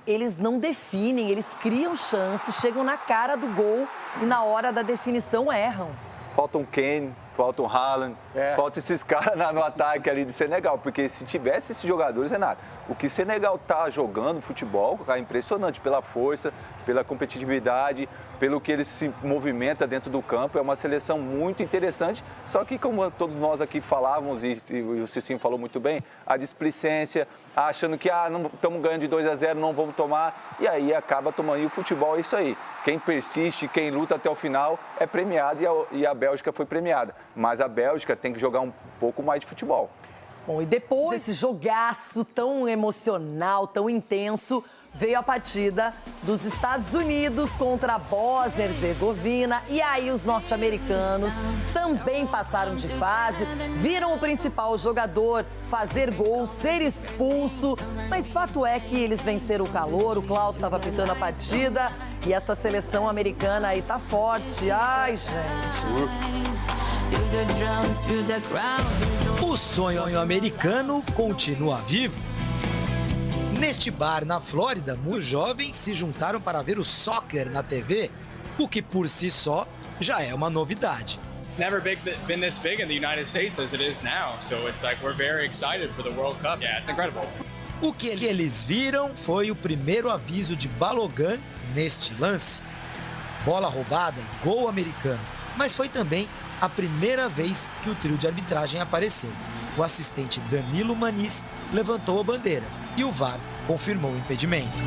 eles não definem, eles criam chances, chegam na cara do gol e na hora da definição erram.
Falta um Kane, falta um Haaland, falta esses caras no ataque ali de Senegal, porque se tivesse esses jogadores, Renato, o que Senegal tá jogando futebol é impressionante pela força, pela competitividade, pelo que ele se movimenta dentro do campo, é uma seleção muito interessante, só que como todos nós aqui falávamos e o Cicinho falou muito bem, a displicência, achando que não estamos ganhando de 2-0, não vamos tomar, e aí acaba tomando, e o futebol é isso aí, quem persiste, quem luta até o final é premiado e a Bélgica foi premiada. mas a Bélgica tem que jogar um pouco mais de futebol.
Bom, e depois desse jogaço tão emocional, tão intenso, veio a partida dos Estados Unidos contra a Bósnia e Herzegovina. E aí os norte-americanos também passaram de fase, viram o principal jogador fazer gol, ser expulso. Mas fato é que eles venceram o calor, o Klaus estava apitando a partida e essa seleção americana aí tá forte. Ai, gente.
O sonho americano continua vivo. Neste bar na Flórida, muitos jovens se juntaram para ver o soccer na TV, o que por si só já é uma novidade.
It's never been this big in the United States as it is now, so it's like we're very excited for the World Cup. Yeah, it's incredible.
O que eles viram foi o primeiro aviso de Balogun neste lance. Bola roubada e gol americano, mas foi também a primeira vez que o trio de arbitragem apareceu. O assistente Danilo Maniz levantou a bandeira e o VAR confirmou o impedimento.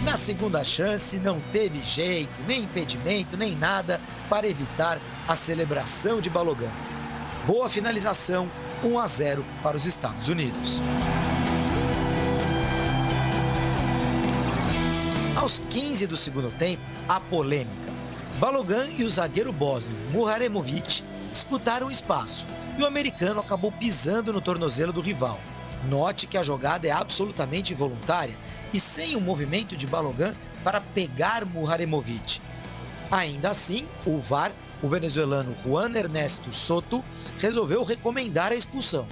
Na segunda chance, não teve jeito, nem impedimento, nem nada para evitar a celebração de Balogun. Boa finalização, 1-0 para os Estados Unidos. Aos 15 do segundo tempo, a polêmica. Balogun e o zagueiro bósnio Muharemovic disputaram espaço e o americano acabou pisando no tornozelo do rival. Note que a jogada é absolutamente voluntária e sem o movimento de Balogun para pegar Muharemovic. Ainda assim, o VAR, o venezuelano Juan Ernesto Soto, resolveu recomendar a expulsão.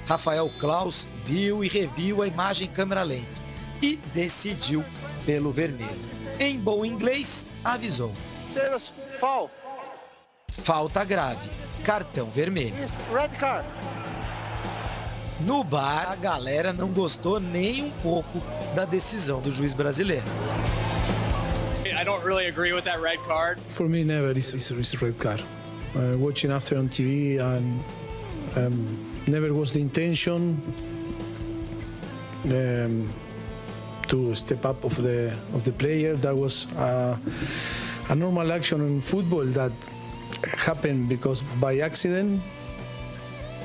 Rafael Klaus viu e reviu a imagem em câmera lenta e decidiu pelo vermelho. Em bom inglês, avisou: falta grave, cartão vermelho. No bar, a galera não gostou nem um pouco da decisão do juiz brasileiro.
I don't really agree with that red card.
For me, never is a red card. Watching after on TV and never was the intention to step up of the player. That was a normal action in football that happened because by accident.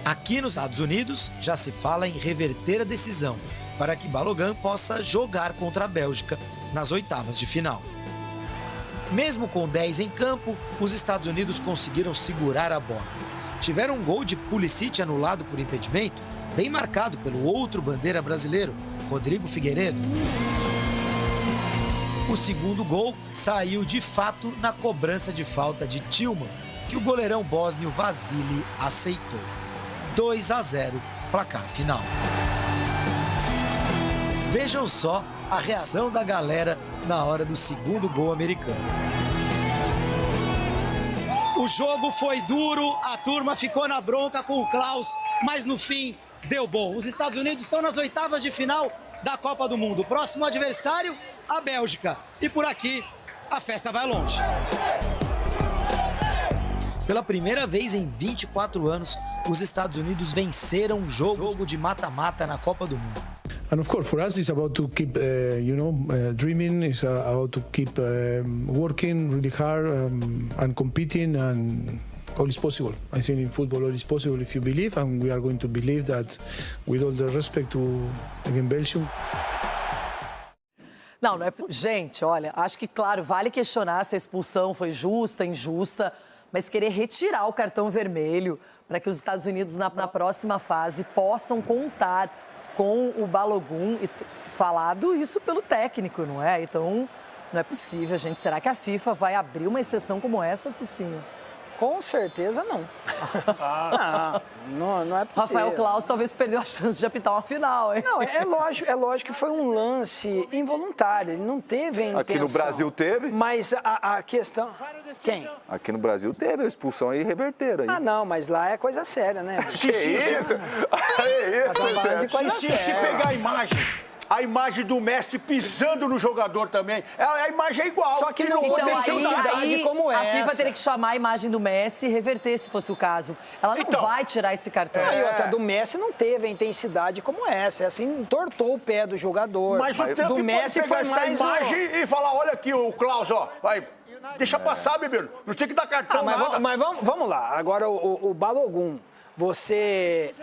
Aqui nos Estados Unidos já se fala em reverter a decisão para que Balogun possa jogar contra a Bélgica nas oitavas de final. Mesmo com 10 em campo, os Estados Unidos conseguiram segurar a Bósnia. Tiveram um gol de Pulisic anulado por impedimento, bem marcado pelo outro bandeira brasileiro, Rodrigo Figueiredo. O segundo gol saiu de fato na cobrança de falta de Tillman, que o goleirão bósnio Vasili aceitou. 2-0, placar final. Vejam só a reação da galera na hora do segundo gol americano. O jogo foi duro, a turma ficou na bronca com o Klaus, mas no fim deu bom. Os Estados Unidos estão nas oitavas de final da Copa do Mundo. O próximo adversário, a Bélgica. E por aqui, a festa vai longe. Pela primeira vez em 24 anos, os Estados Unidos venceram um jogo de mata-mata na Copa do Mundo.
And of course, for us, it's about to keep, dreaming. It's about to keep working really hard and competing, and all is possible. I think in football, all is possible if you believe, and we are going to believe that, with all the respect to again Belgium.
Não é. Gente, olha, acho que, claro, vale questionar se a expulsão foi justa, injusta, mas querer retirar o cartão vermelho para que os Estados Unidos, na próxima fase, possam contar com o Balogun e falado isso pelo técnico, não é? Então, não é possível, gente. Será que a FIFA vai abrir uma exceção como essa, Cicinho?
Com certeza não. Não é possível.
Rafael Klaus talvez perdeu a chance de apitar uma final, hein?
Não, é lógico que foi um lance involuntário. Ele não teve a intenção.
Aqui no Brasil teve?
Mas a questão... Quem?
Aqui no Brasil teve a expulsão aí e reverteram. Aí.
Não, mas lá é coisa séria, né?
Que isso?
Se pegar a imagem...
a imagem do Messi pisando no jogador também. A imagem é igual.
Só que não aconteceu
aí
como
a FIFA
essa.
teria que chamar a imagem do Messi e reverter, se fosse o caso. Ela não vai tirar esse cartão.
E outra, do Messi não teve a intensidade como essa. Assim, entortou o pé do jogador.
Mas o tempo
do Messi
pode pegar
foi
essa
mais
imagem e falar, olha aqui o Klaus, ó, vai, deixa passar, bebê, não tem que dar cartão, nada.
Mas vamos lá, agora o Balogun, você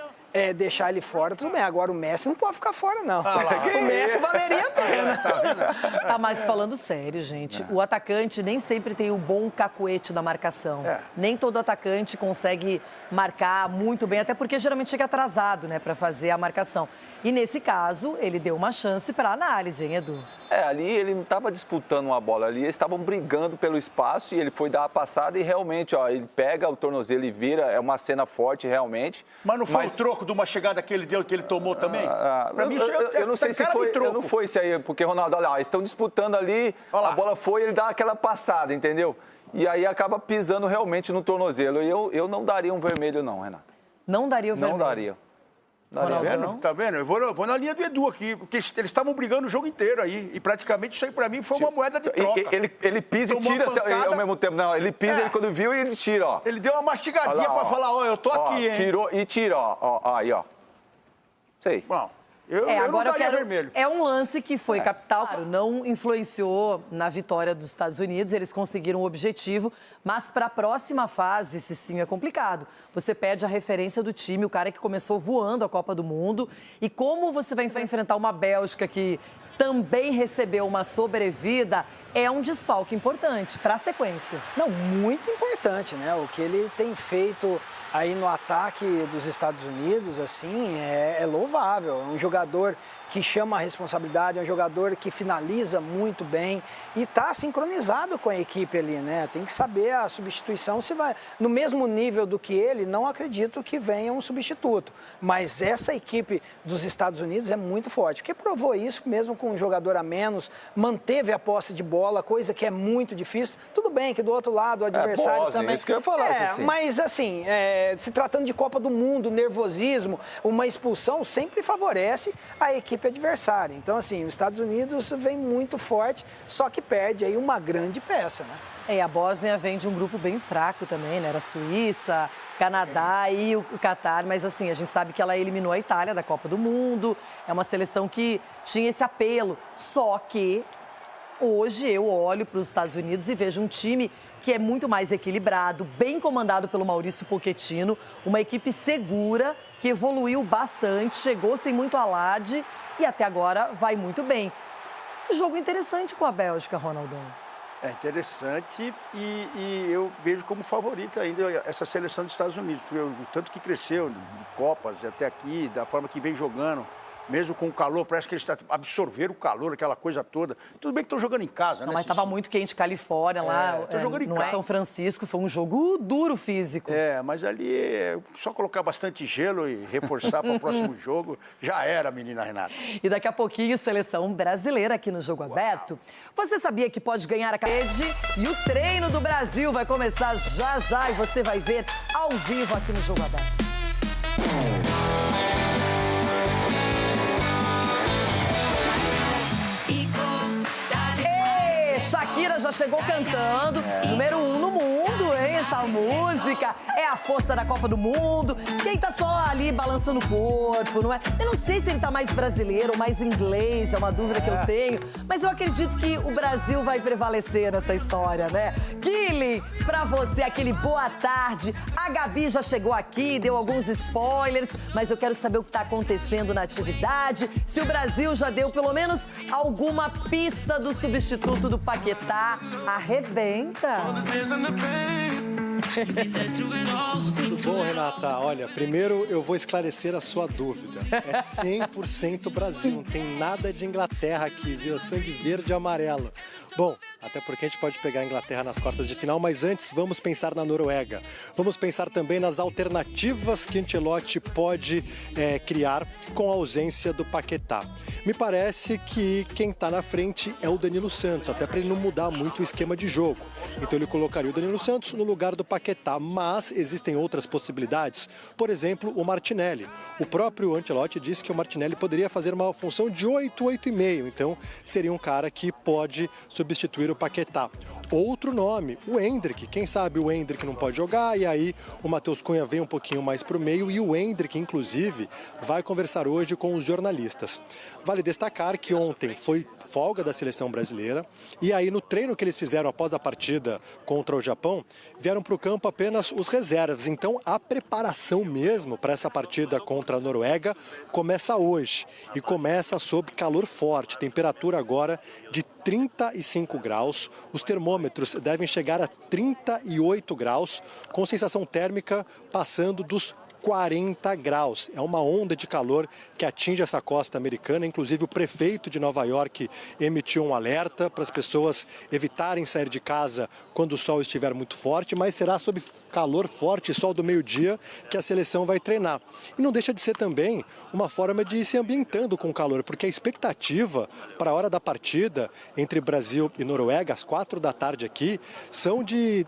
deixar ele fora, tudo bem, agora o Messi não pode ficar fora, não. O Messi valeria a pena.
Mas falando sério, gente, o atacante nem sempre tem o bom cacuete da marcação. Nem todo atacante consegue marcar muito bem, até porque geralmente chega atrasado, né, para fazer a marcação. E nesse caso, ele deu uma chance para análise, hein, Edu?
Ali ele não estava disputando uma bola, ali eles estavam brigando pelo espaço e ele foi dar a passada e realmente, ó, ele pega o tornozelo e vira, é uma cena forte realmente.
Mas não foi o troco de uma chegada que ele deu, que ele tomou também?
Pra mim, eu não sei se foi, não foi isso aí, porque, Ronaldo, olha, eles estão disputando ali, a bola foi, ele dá aquela passada, entendeu? E aí acaba pisando realmente no tornozelo. E eu não daria um vermelho não, Renata.
Não daria o vermelho?
Não daria.
Tá vendo? Eu vou na linha do Edu aqui, porque eles estavam brigando o jogo inteiro aí. E praticamente isso aí pra mim foi uma moeda de troca.
Ele pisa e tira ao mesmo tempo. Não, ele pisa, ele quando viu, ele tira, ó.
Ele deu uma mastigadinha pra falar, ó, eu tô aqui, hein?
Tirou e tira, ó, aí, ó. Sei.
Bom, eu
agora
não daria
vermelho. É um lance que foi capital, não influenciou na vitória dos Estados Unidos, eles conseguiram o objetivo, mas para a próxima fase, esse sim é complicado. Você perde a referência do time, o cara que começou voando a Copa do Mundo, e como você vai enfrentar uma Bélgica que também recebeu uma sobrevida, é um desfalque importante para a sequência.
Não, muito importante, né? O que ele tem feito aí no ataque dos Estados Unidos, assim, é louvável. É um jogador que chama a responsabilidade, é um jogador que finaliza muito bem e está sincronizado com a equipe ali, né? Tem que saber a substituição, se vai no mesmo nível do que ele, não acredito que venha um substituto. Mas essa equipe dos Estados Unidos é muito forte, porque provou isso mesmo com um jogador a menos, manteve a posse de bola, coisa que é muito difícil. Tudo bem que do outro lado o adversário também...
Isso que eu ia falar, assim.
Mas assim, se tratando de Copa do Mundo, nervosismo, uma expulsão sempre favorece a equipe adversária. Então, assim, os Estados Unidos vem muito forte, só que perde aí uma grande peça, né?
A Bósnia vem de um grupo bem fraco também, né? Era a Suíça, Canadá e o Catar, mas assim, a gente sabe que ela eliminou a Itália da Copa do Mundo, é uma seleção que tinha esse apelo, só que hoje eu olho para os Estados Unidos e vejo um time que é muito mais equilibrado, bem comandado pelo Maurício Pochettino, uma equipe segura, que evoluiu bastante, chegou sem muito alarde e até agora vai muito bem. Jogo interessante com a Bélgica, Ronaldão.
É interessante e eu vejo como favorita ainda essa seleção dos Estados Unidos, porque tanto que cresceu de Copas até aqui, da forma que vem jogando. Mesmo com o calor, parece que eles absorveram o calor, aquela coisa toda. Tudo bem que estão jogando em casa, né?
Mas estava muito quente, Califórnia, lá
jogando em casa.
São Francisco, foi um jogo duro físico.
Mas ali é só colocar bastante gelo e reforçar para o próximo jogo, já era, menina Renata.
E daqui a pouquinho, seleção brasileira aqui no Jogo Aberto. Você sabia que pode ganhar a rede? E o treino do Brasil vai começar já e você vai ver ao vivo aqui no Jogo Aberto. Shakira já chegou cantando, número 1 no mundo, hein? Essa música é a força da Copa do Mundo. Quem tá só ali balançando o corpo, não é? Eu não sei se ele tá mais brasileiro ou mais inglês, é uma dúvida que eu tenho. Mas eu acredito que o Brasil vai prevalecer nessa história, né? Killing, pra você, aquele boa tarde. A Gabi já chegou aqui, deu alguns spoilers, mas eu quero saber o que tá acontecendo na atividade. Se o Brasil já deu pelo menos alguma pista do substituto do Paquetá. Arrebenta!
Tudo bom, Renata? Olha, primeiro eu vou esclarecer a sua dúvida. É 100% Brasil, não tem nada de Inglaterra aqui, viu? Sangue verde e amarelo. Bom, até porque a gente pode pegar a Inglaterra nas quartas de final, mas antes vamos pensar na Noruega. Vamos pensar também nas alternativas que Ancelotti pode criar com a ausência do Paquetá. Me parece que quem está na frente é o Danilo Santos, até para ele não mudar muito o esquema de jogo. Então ele colocaria o Danilo Santos no lugar do Paquetá, mas existem outras possibilidades. Por exemplo, o Martinelli. O próprio Ancelotti disse que o Martinelli poderia fazer uma função de 8, 8,5. Então, seria um cara que pode substituir o Paquetá. Outro nome, o Endrick. Quem sabe o Endrick não pode jogar e aí o Matheus Cunha vem um pouquinho mais para o meio e o Endrick, inclusive, vai conversar hoje com os jornalistas. Vale destacar que ontem foi folga da seleção brasileira e aí no treino que eles fizeram após a partida contra o Japão, vieram para o campo apenas os reservas. Então a preparação mesmo para essa partida contra a Noruega começa hoje e começa sob calor forte, temperatura agora de 35 graus, os termômetros devem chegar a 38 graus, com sensação térmica passando dos 40 graus. É uma onda de calor que atinge essa costa americana. Inclusive, o prefeito de Nova York emitiu um alerta para as pessoas evitarem sair de casa quando o sol estiver muito forte, mas será sob calor forte, sol do meio-dia, que a seleção vai treinar. E não deixa de ser também uma forma de ir se ambientando com o calor, porque a expectativa para a hora da partida entre Brasil e Noruega, às 4 da tarde aqui, são de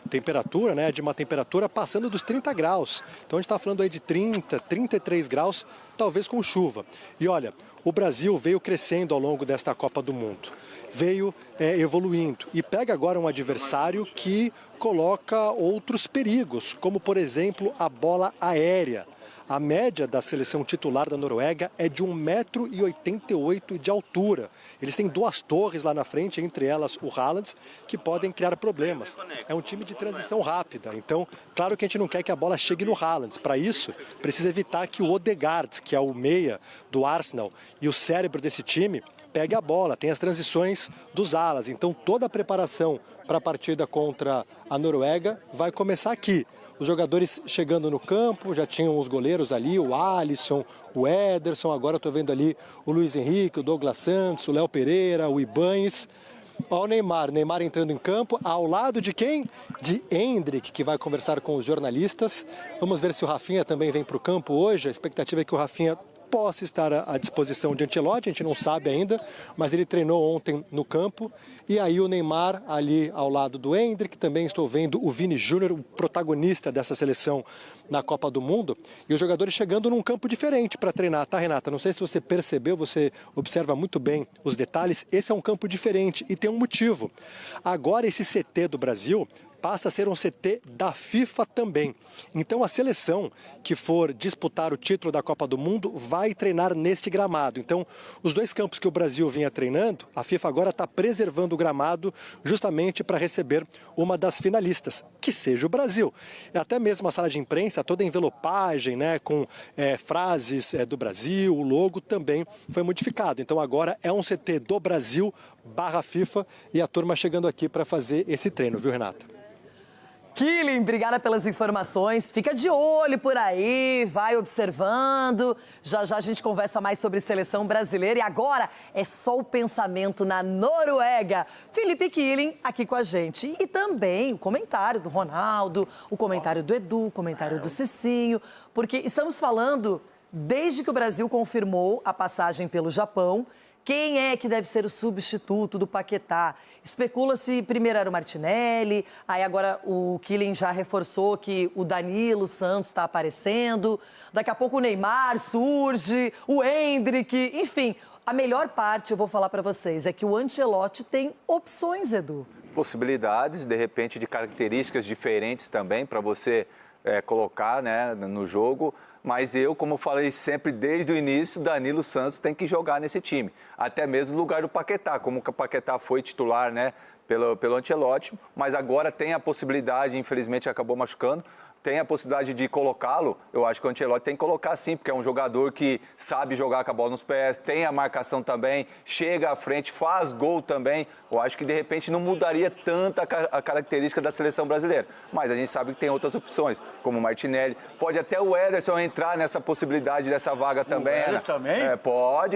temperatura, né, de uma temperatura passando dos 30 graus. Então a gente está falando aí de 30, 33 graus, talvez com chuva. E olha, o Brasil veio crescendo ao longo desta Copa do Mundo, veio evoluindo e pega agora um adversário que coloca outros perigos, como por exemplo a bola aérea. A média da seleção titular da Noruega é de 1,88 m de altura. Eles têm 2 torres lá na frente, entre elas o Haaland, que podem criar problemas. É um time de transição rápida, então, claro que a gente não quer que a bola chegue no Haaland. Para isso, precisa evitar que o Odegaard, que é o meia do Arsenal e o cérebro desse time, pegue a bola, tem as transições dos alas. Então, toda a preparação para a partida contra a Noruega vai começar aqui. Os jogadores chegando no campo, já tinham os goleiros ali, o Alisson, o Ederson, agora estou vendo ali o Luiz Henrique, o Douglas Santos, o Léo Pereira, o Ibañez. Olha o Neymar entrando em campo, ao lado de quem? De Endrick, que vai conversar com os jornalistas. Vamos ver se o Rafinha também vem para o campo hoje, a expectativa é que o Rafinha possa estar à disposição de Ancelotti, a gente não sabe ainda, mas ele treinou ontem no campo. E aí o Neymar ali ao lado do Endrick, também estou vendo o Vini Júnior, o protagonista dessa seleção na Copa do Mundo. E os jogadores chegando num campo diferente para treinar, tá, Renata? Não sei se você percebeu, você observa muito bem os detalhes. Esse é um campo diferente e tem um motivo. Agora esse CT do Brasil passa a ser um CT da FIFA também. Então a seleção que for disputar o título da Copa do Mundo vai treinar neste gramado. Então os 2 campos que o Brasil vinha treinando, a FIFA agora está preservando o gramado justamente para receber uma das finalistas, que seja o Brasil. E até mesmo a sala de imprensa, toda a envelopagem, né, com frases do Brasil, o logo também foi modificado. Então agora é um CT do Brasil / FIFA e a turma chegando aqui para fazer esse treino, viu, Renata?
Killing, obrigada pelas informações. Fica de olho por aí, vai observando. Já já a gente conversa mais sobre seleção brasileira. E agora é só o pensamento na Noruega. Felipe Killing aqui com a gente. E também o comentário do Ronaldo, o comentário do Edu, o comentário do Cicinho. Porque estamos falando, desde que o Brasil confirmou a passagem pelo Japão, quem é que deve ser o substituto do Paquetá? Especula-se primeiro era o Martinelli, aí agora o Killing já reforçou que o Danilo Santos está aparecendo, daqui a pouco o Neymar surge, o Endrick, enfim. A melhor parte, eu vou falar para vocês, é que o Ancelotti tem opções, Edu.
Possibilidades, de repente, de características diferentes também para você colocar, né, no jogo. Mas eu, como falei sempre desde o início, Danilo Santos tem que jogar nesse time. Até mesmo no lugar do Paquetá, como o Paquetá foi titular, né, pelo Ancelotti, mas agora tem a possibilidade, infelizmente acabou machucando, tem a possibilidade de colocá-lo. Eu acho que o Ancelotti tem que colocar sim, porque é um jogador que sabe jogar com a bola nos pés, tem a marcação também, chega à frente, faz gol também. Eu acho que de repente não mudaria tanto a característica da seleção brasileira. Mas a gente sabe que tem outras opções, como o Martinelli. Pode até o Ederson entrar nessa possibilidade dessa vaga também. O
Ederson também?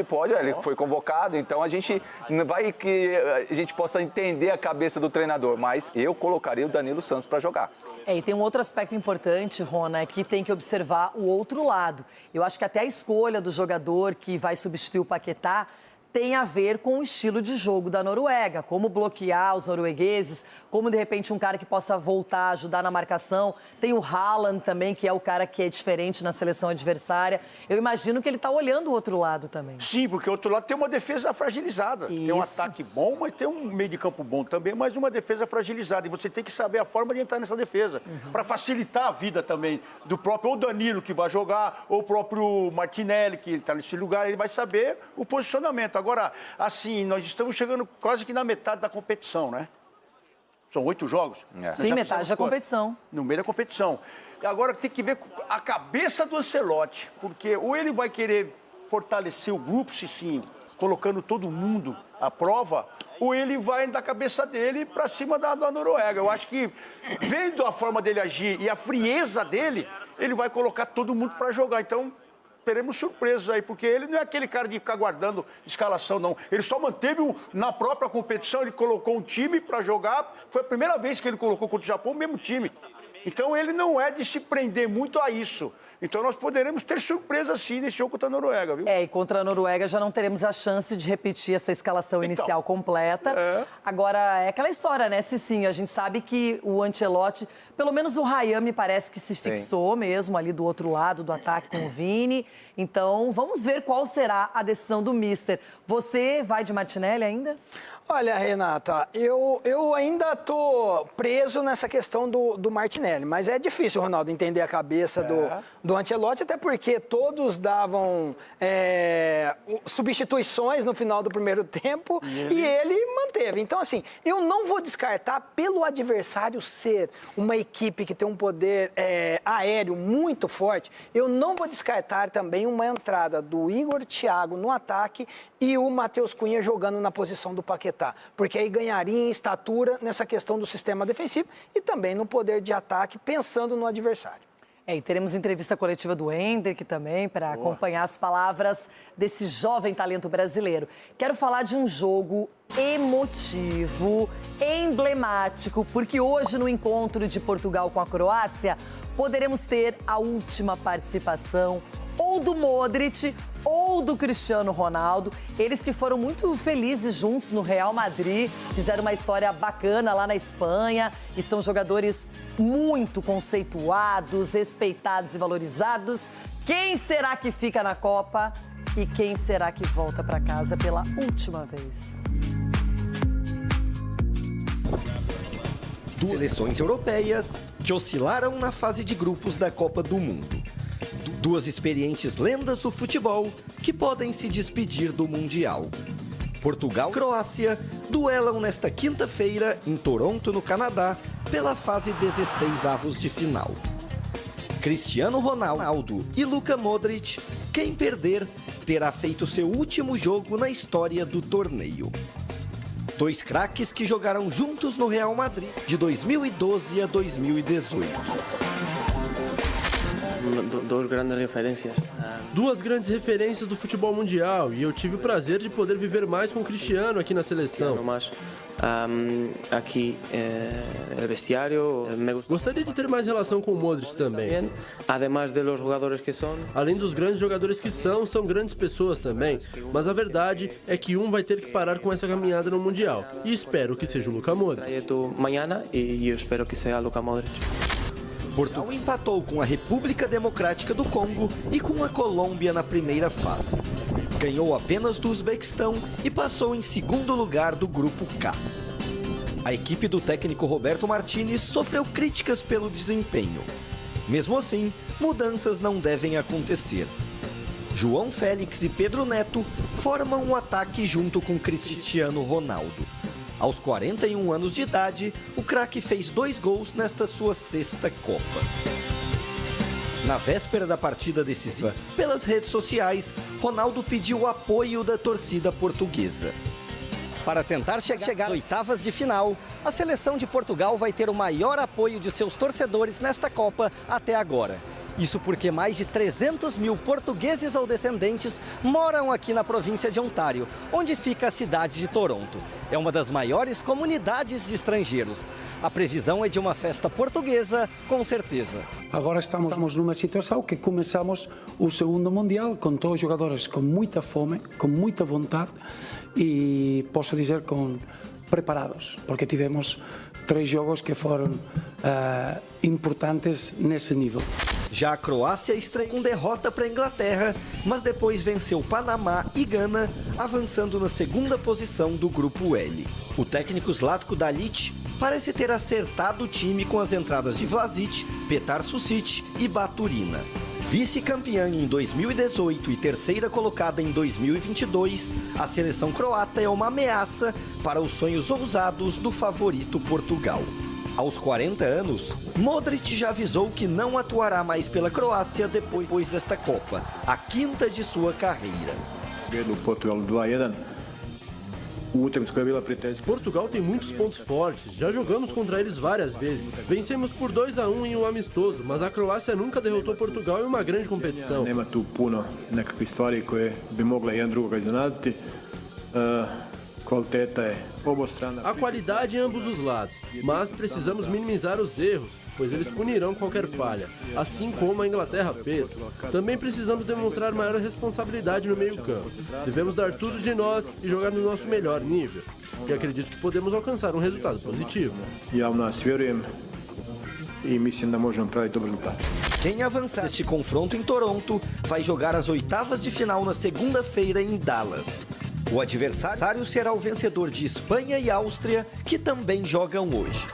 Pode. Ele foi convocado. Então a gente vai que a gente possa entender a cabeça do treinador. Mas eu colocaria o Danilo Santos para jogar.
E tem um outro aspecto importante, Rona, é que tem que observar o outro lado. Eu acho que até a escolha do jogador que vai substituir o Paquetá tem a ver com o estilo de jogo da Noruega, como bloquear os noruegueses, como de repente um cara que possa voltar, ajudar na marcação. Tem o Haaland também, que é o cara que é diferente na seleção adversária. Eu imagino que ele está olhando o outro lado também.
Sim, porque o outro lado tem uma defesa fragilizada. Tem um ataque bom, mas tem um meio de campo bom também, mas uma defesa fragilizada. E você tem que saber a forma de entrar nessa defesa, para facilitar a vida também do próprio ou Danilo, que vai jogar, ou o próprio Martinelli, que está nesse lugar, ele vai saber o posicionamento. Agora, assim, nós estamos chegando quase que na metade da competição, né? São 8 jogos.
Sim, metade da competição.
No meio da competição. E agora tem que ver a cabeça do Ancelotti, porque ou ele vai querer fortalecer o grupo, sim, colocando todo mundo à prova, ou ele vai da cabeça dele para cima da Noruega. Eu acho que, vendo a forma dele agir e a frieza dele, ele vai colocar todo mundo para jogar. Então, teremos surpresas aí, porque ele não é aquele cara de ficar guardando escalação, não. Ele só manteve, na própria competição, ele colocou um time para jogar. Foi a primeira vez que ele colocou contra o Japão o mesmo time. Então, ele não é de se prender muito a isso. Então, nós poderemos ter surpresa, sim, nesse jogo contra a Noruega, viu?
E contra a Noruega já não teremos a chance de repetir essa escalação inicial completa. Agora, é aquela história, né, Cicinho? A gente sabe que o Ancelotti, pelo menos o Ryan, me parece que se fixou mesmo ali do outro lado do ataque com o Vini. Então, vamos ver qual será a decisão do Mister. Você vai de Martinelli ainda?
Olha, Renata, eu ainda tô preso nessa questão do Martinelli, mas é difícil, Ronaldo, entender a cabeça do Ancelotti, até porque todos davam substituições no final do primeiro tempo e ele manteve. Então, assim, eu não vou descartar, pelo adversário ser uma equipe que tem um poder aéreo muito forte, eu não vou descartar também uma entrada do Igor Thiago no ataque e o Matheus Cunha jogando na posição do Paquetá, porque aí ganharia em estatura nessa questão do sistema defensivo e também no poder de ataque, pensando no adversário.
E teremos entrevista coletiva do Hendrick também, para acompanhar as palavras desse jovem talento brasileiro. Quero falar de um jogo emotivo, emblemático, porque hoje no encontro de Portugal com a Croácia, poderemos ter a última participação ou do Modric ou do Cristiano Ronaldo. Eles que foram muito felizes juntos no Real Madrid, fizeram uma história bacana lá na Espanha e são jogadores muito conceituados, respeitados e valorizados. Quem será que fica na Copa e quem será que volta para casa pela última vez?
Seleções europeias que oscilaram na fase de grupos da Copa do Mundo. Duas experientes lendas do futebol que podem se despedir do Mundial. Portugal e Croácia duelam nesta quinta-feira em Toronto, no Canadá, pela fase 16avos de final. Cristiano Ronaldo e Luka Modric, quem perder, terá feito seu último jogo na história do torneio. Dois craques que jogaram juntos no Real Madrid de 2012 a 2018.
Duas grandes referências do futebol mundial e eu tive o prazer de poder viver mais com o Cristiano aqui na seleção. Gostaria de ter mais relação com o Modric também. Além dos grandes jogadores que são grandes pessoas também. Mas a verdade é que um vai ter que parar com essa caminhada no Mundial. E espero que seja o Luka Modric.
Portugal empatou com a República Democrática do Congo e com a Colômbia na primeira fase. Ganhou apenas do Uzbequistão e passou em segundo lugar do Grupo K. A equipe do técnico Roberto Martínez sofreu críticas pelo desempenho. Mesmo assim, mudanças não devem acontecer. João Félix e Pedro Neto formam um ataque junto com Cristiano Ronaldo. Aos 41 anos de idade, o craque fez 2 gols nesta sua 6ª Copa. Na véspera da partida decisiva, pelas redes sociais, Ronaldo pediu o apoio da torcida portuguesa. Para tentar chegar às oitavas de final, a seleção de Portugal vai ter o maior apoio de seus torcedores nesta Copa até agora. Isso porque mais de 300 mil portugueses ou descendentes moram aqui na província de Ontário, onde fica a cidade de Toronto. é uma das maiores comunidades de estrangeiros. A previsão é de uma festa portuguesa, com certeza.
Agora estamos numa situação que começamos o segundo Mundial com todos os jogadores com muita fome, com muita vontade e posso dizer preparados, porque tivemos 3 jogos que foram importantes nesse nível.
Já a Croácia estreou com derrota para a Inglaterra, mas depois venceu Panamá e Gana, avançando na segunda posição do grupo L. O técnico Zlatko Dalic parece ter acertado o time com as entradas de Vlasic, Petar Susic e Baturina. Vice-campeã em 2018 e terceira colocada em 2022, a seleção croata é uma ameaça para os sonhos ousados do favorito Portugal. Aos 40 anos, Modric já avisou que não atuará mais pela Croácia depois desta Copa, a 5ª de sua carreira.
Portugal 2-1.
Portugal tem muitos pontos fortes, já jogamos contra eles várias vezes. Vencemos por 2-1 em um amistoso, mas a Croácia nunca derrotou Portugal em uma grande competição.
Nema tu puno nekakvih stvari koje bi mogle jedan drugoga iznenaditi. Kvaliteta é obostrana.
A qualidade em ambos os lados, mas precisamos minimizar os erros, pois eles punirão qualquer falha, assim como a Inglaterra fez. Também precisamos demonstrar maior responsabilidade no meio-campo. Devemos dar tudo de nós e jogar no nosso melhor nível. E acredito que podemos alcançar um resultado positivo.
Ja u nas vjerujem e mislim da možemo praviti dobar rezultat.
Quem avançar neste confronto em Toronto vai jogar as oitavas de final na segunda-feira em Dallas. O adversário será o vencedor de Espanha e Áustria, que também jogam hoje.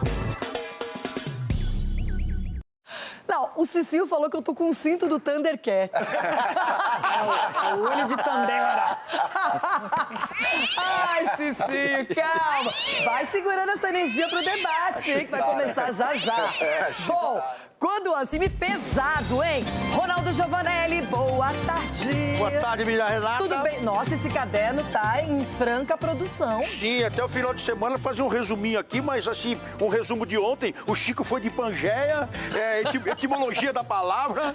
Não, o Cicinho falou que eu tô com o cinto do Thundercats.
É o olho de Tandera.
Ai, Cicinho, calma. Vai segurando essa energia pro debate, hein, que vai começar já já. Bom, quando o time pesado, hein? Ronaldo Giovanelli, boa tarde.
Boa tarde, minha Renata.
Tudo bem? Nossa, esse caderno tá em franca produção.
Sim, até o final de semana fazer um resuminho aqui, mas assim, um resumo de ontem. O Chico foi de Pangeia, etimologia da palavra,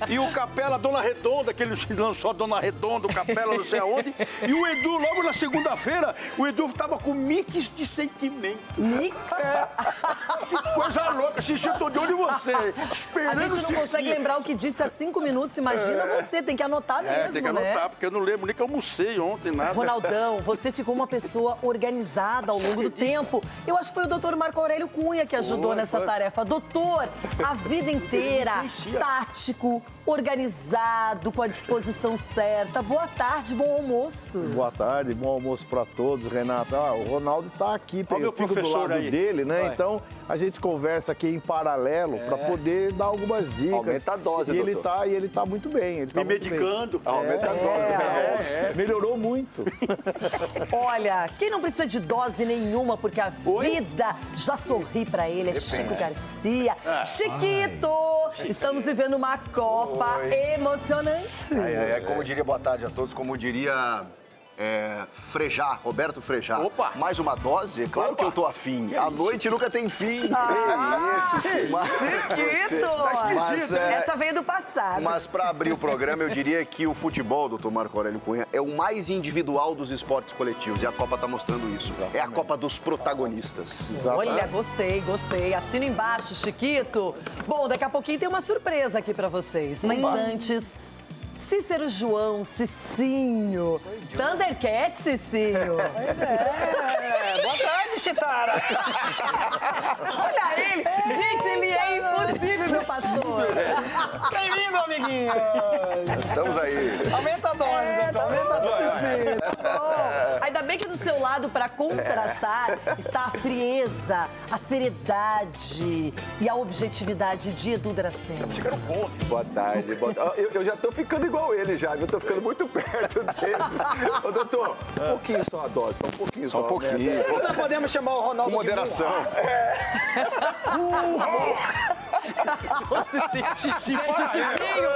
e o Capela Dona Redonda, que ele lançou a Dona Redonda, o Capela não sei aonde. E o Edu, logo na segunda-feira, o Edu tava com mix de sentimento.
Mix?
Que coisa louca, assim, eu tô de olho em você.
A gente não consegue lembrar o que disse há 5 minutos, imagina você, tem que anotar mesmo,
tem que anotar, porque eu não lembro nem que eu almocei ontem, nada.
Ronaldão, você ficou uma pessoa organizada ao longo do tempo. Eu acho que foi o doutor Marco Aurélio Cunha que ajudou nessa tarefa. Doutor, a vida inteira, tático, organizado, com a disposição certa. Boa tarde, bom almoço.
Boa tarde, bom almoço para todos, Renata. O Ronaldo tá aqui, eu fico do lado dele, né? Vai. Então a gente conversa aqui em paralelo para poder dar algumas dicas.
Aumenta a dose,
e ele tá muito bem. Ele tá
me medicando.
Aumenta a dose. Melhorou muito.
Olha, quem não precisa de dose nenhuma, porque a vida já sorri para ele, é Chico Garcia. Chiquito, estamos vivendo uma Copa emocionante.
Como diria, boa tarde a todos, como diria Frejá, Roberto Frejá.
Opa!
Mais uma dose? Claro que eu tô afim. A noite nunca tem fim.
Chiquito!
Tá esquisito,
essa veio do passado.
Mas para abrir o programa, eu diria que o futebol, doutor Marco Aurélio Cunha, é o mais individual dos esportes coletivos. E a Copa tá mostrando isso. É a Copa dos protagonistas.
Olha, gostei. Assina embaixo, Chiquito. Bom, daqui a pouquinho tem uma surpresa aqui pra vocês. Mas antes, Cícero João, Cicinho. Thundercats, Cicinho.
Boa tarde, Chitara.
Olha ele. Gente, ele é impossível, meu pastor.
Bem-vindo, amiguinho.
Estamos aí.
Aumenta a dose, doutor. Aumenta a dose.
Tá bom. Ainda bem que do seu lado, para contrastar, está a frieza, a seriedade e a objetividade de Edu Dracena.
Chegaram contra. Boa tarde. Eu já tô ficando igual ele já, eu tô ficando muito perto dele. Ô, doutor, um pouquinho só a dose, só um pouquinho só.
Um pouquinho.
Será que nós podemos chamar o Ronaldo
com moderação.
Gente, o Cicinho,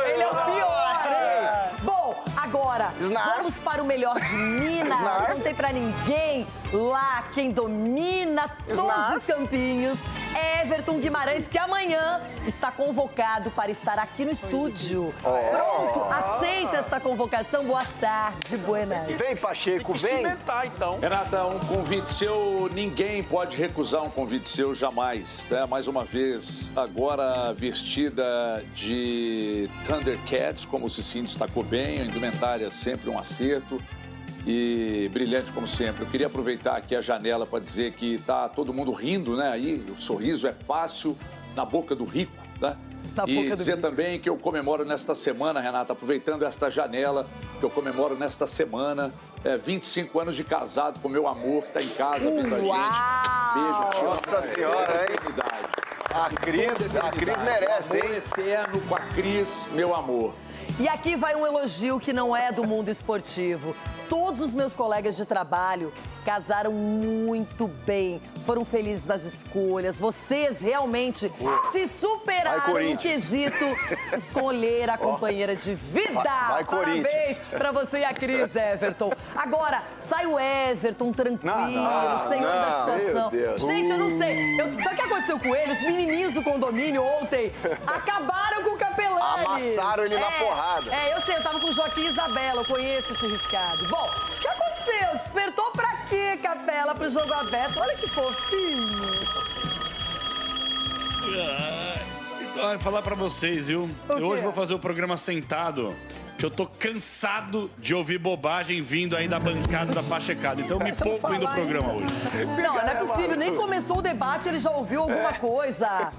ele é o pior, hein? Bom, Agora, vamos para o melhor de Minas. Não tem pra ninguém lá quem domina todos os campinhos. Everton Guimarães, que amanhã está convocado para estar aqui no estúdio. Pronto, aceita esta convocação. Boa tarde, buenas.
Vem, Pacheco, vem.
Cimentar, então. Renata, um convite seu, ninguém pode recusar um convite seu jamais, né? Mais uma vez, agora vestida de Thundercats, como o Cicinho destacou bem, a indumentária sempre um acerto e brilhante como sempre. Eu queria aproveitar aqui a janela para dizer que tá todo mundo rindo, né? Aí o sorriso é fácil na boca do rico, né? E dizer também que eu comemoro nesta semana, Renata, aproveitando esta janela, que eu comemoro nesta semana 25 anos de casado com meu amor, que está em casa vendo a gente. Beijo, te amo.
Nossa Senhora, hein? A Cris merece, hein?
Amor eterno com a Cris, meu amor.
E aqui vai um elogio que não é do mundo esportivo. Todos os meus colegas de trabalho casaram muito bem, foram felizes nas escolhas. Vocês realmente se superaram no quesito escolher a companheira de vida.
Vai,
Parabéns pra você e a Cris, Everton. Agora, sai o Everton tranquilo, senhor da situação. Gente, eu não sei. Sabe o que aconteceu com ele? Os menininhos do condomínio ontem acabaram com o Capelani.
Amassaram ele na porrada.
Eu sei, eu tava com o Joaquim e Isabela, eu conheço esse riscado. Bom, o que aconteceu? Despertou pra quê, Capela, pro jogo aberto? Olha que fofinho.
Falar pra vocês, viu? Hoje vou fazer o programa sentado, que eu tô cansado de ouvir bobagem vindo aí da bancada da Pachecada. Então me poupem do programa hoje.
Não é possível. Nem começou o debate, ele já ouviu alguma coisa.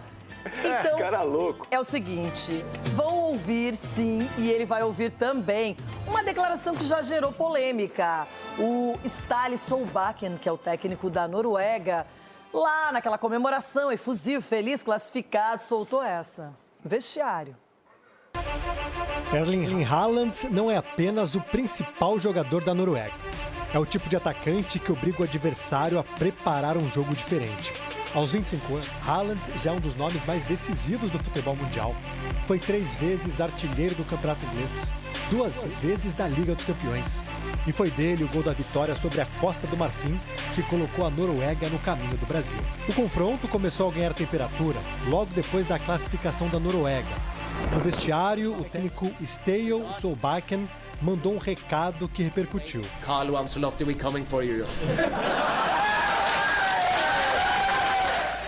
Então,
cara louco.
É o seguinte, vão ouvir sim, e ele vai ouvir também, uma declaração que já gerou polêmica. O Ståle Solbakken, que é o técnico da Noruega, lá naquela comemoração, efusivo, feliz, classificado, soltou essa. Vestiário.
Erling Haaland não é apenas o principal jogador da Noruega. É o tipo de atacante que obriga o adversário a preparar um jogo diferente. Aos 25 anos, Haaland já é um dos nomes mais decisivos do futebol mundial. Foi 3 vezes artilheiro do Campeonato Inglês, 2 vezes da Liga dos Campeões. E foi dele o gol da vitória sobre a Costa do Marfim, que colocou a Noruega no caminho do Brasil. O confronto começou a ganhar temperatura logo depois da classificação da Noruega. No vestiário, o técnico Ståle Solbakken mandou um recado que repercutiu.
Carlo Ancelotti, we coming for you.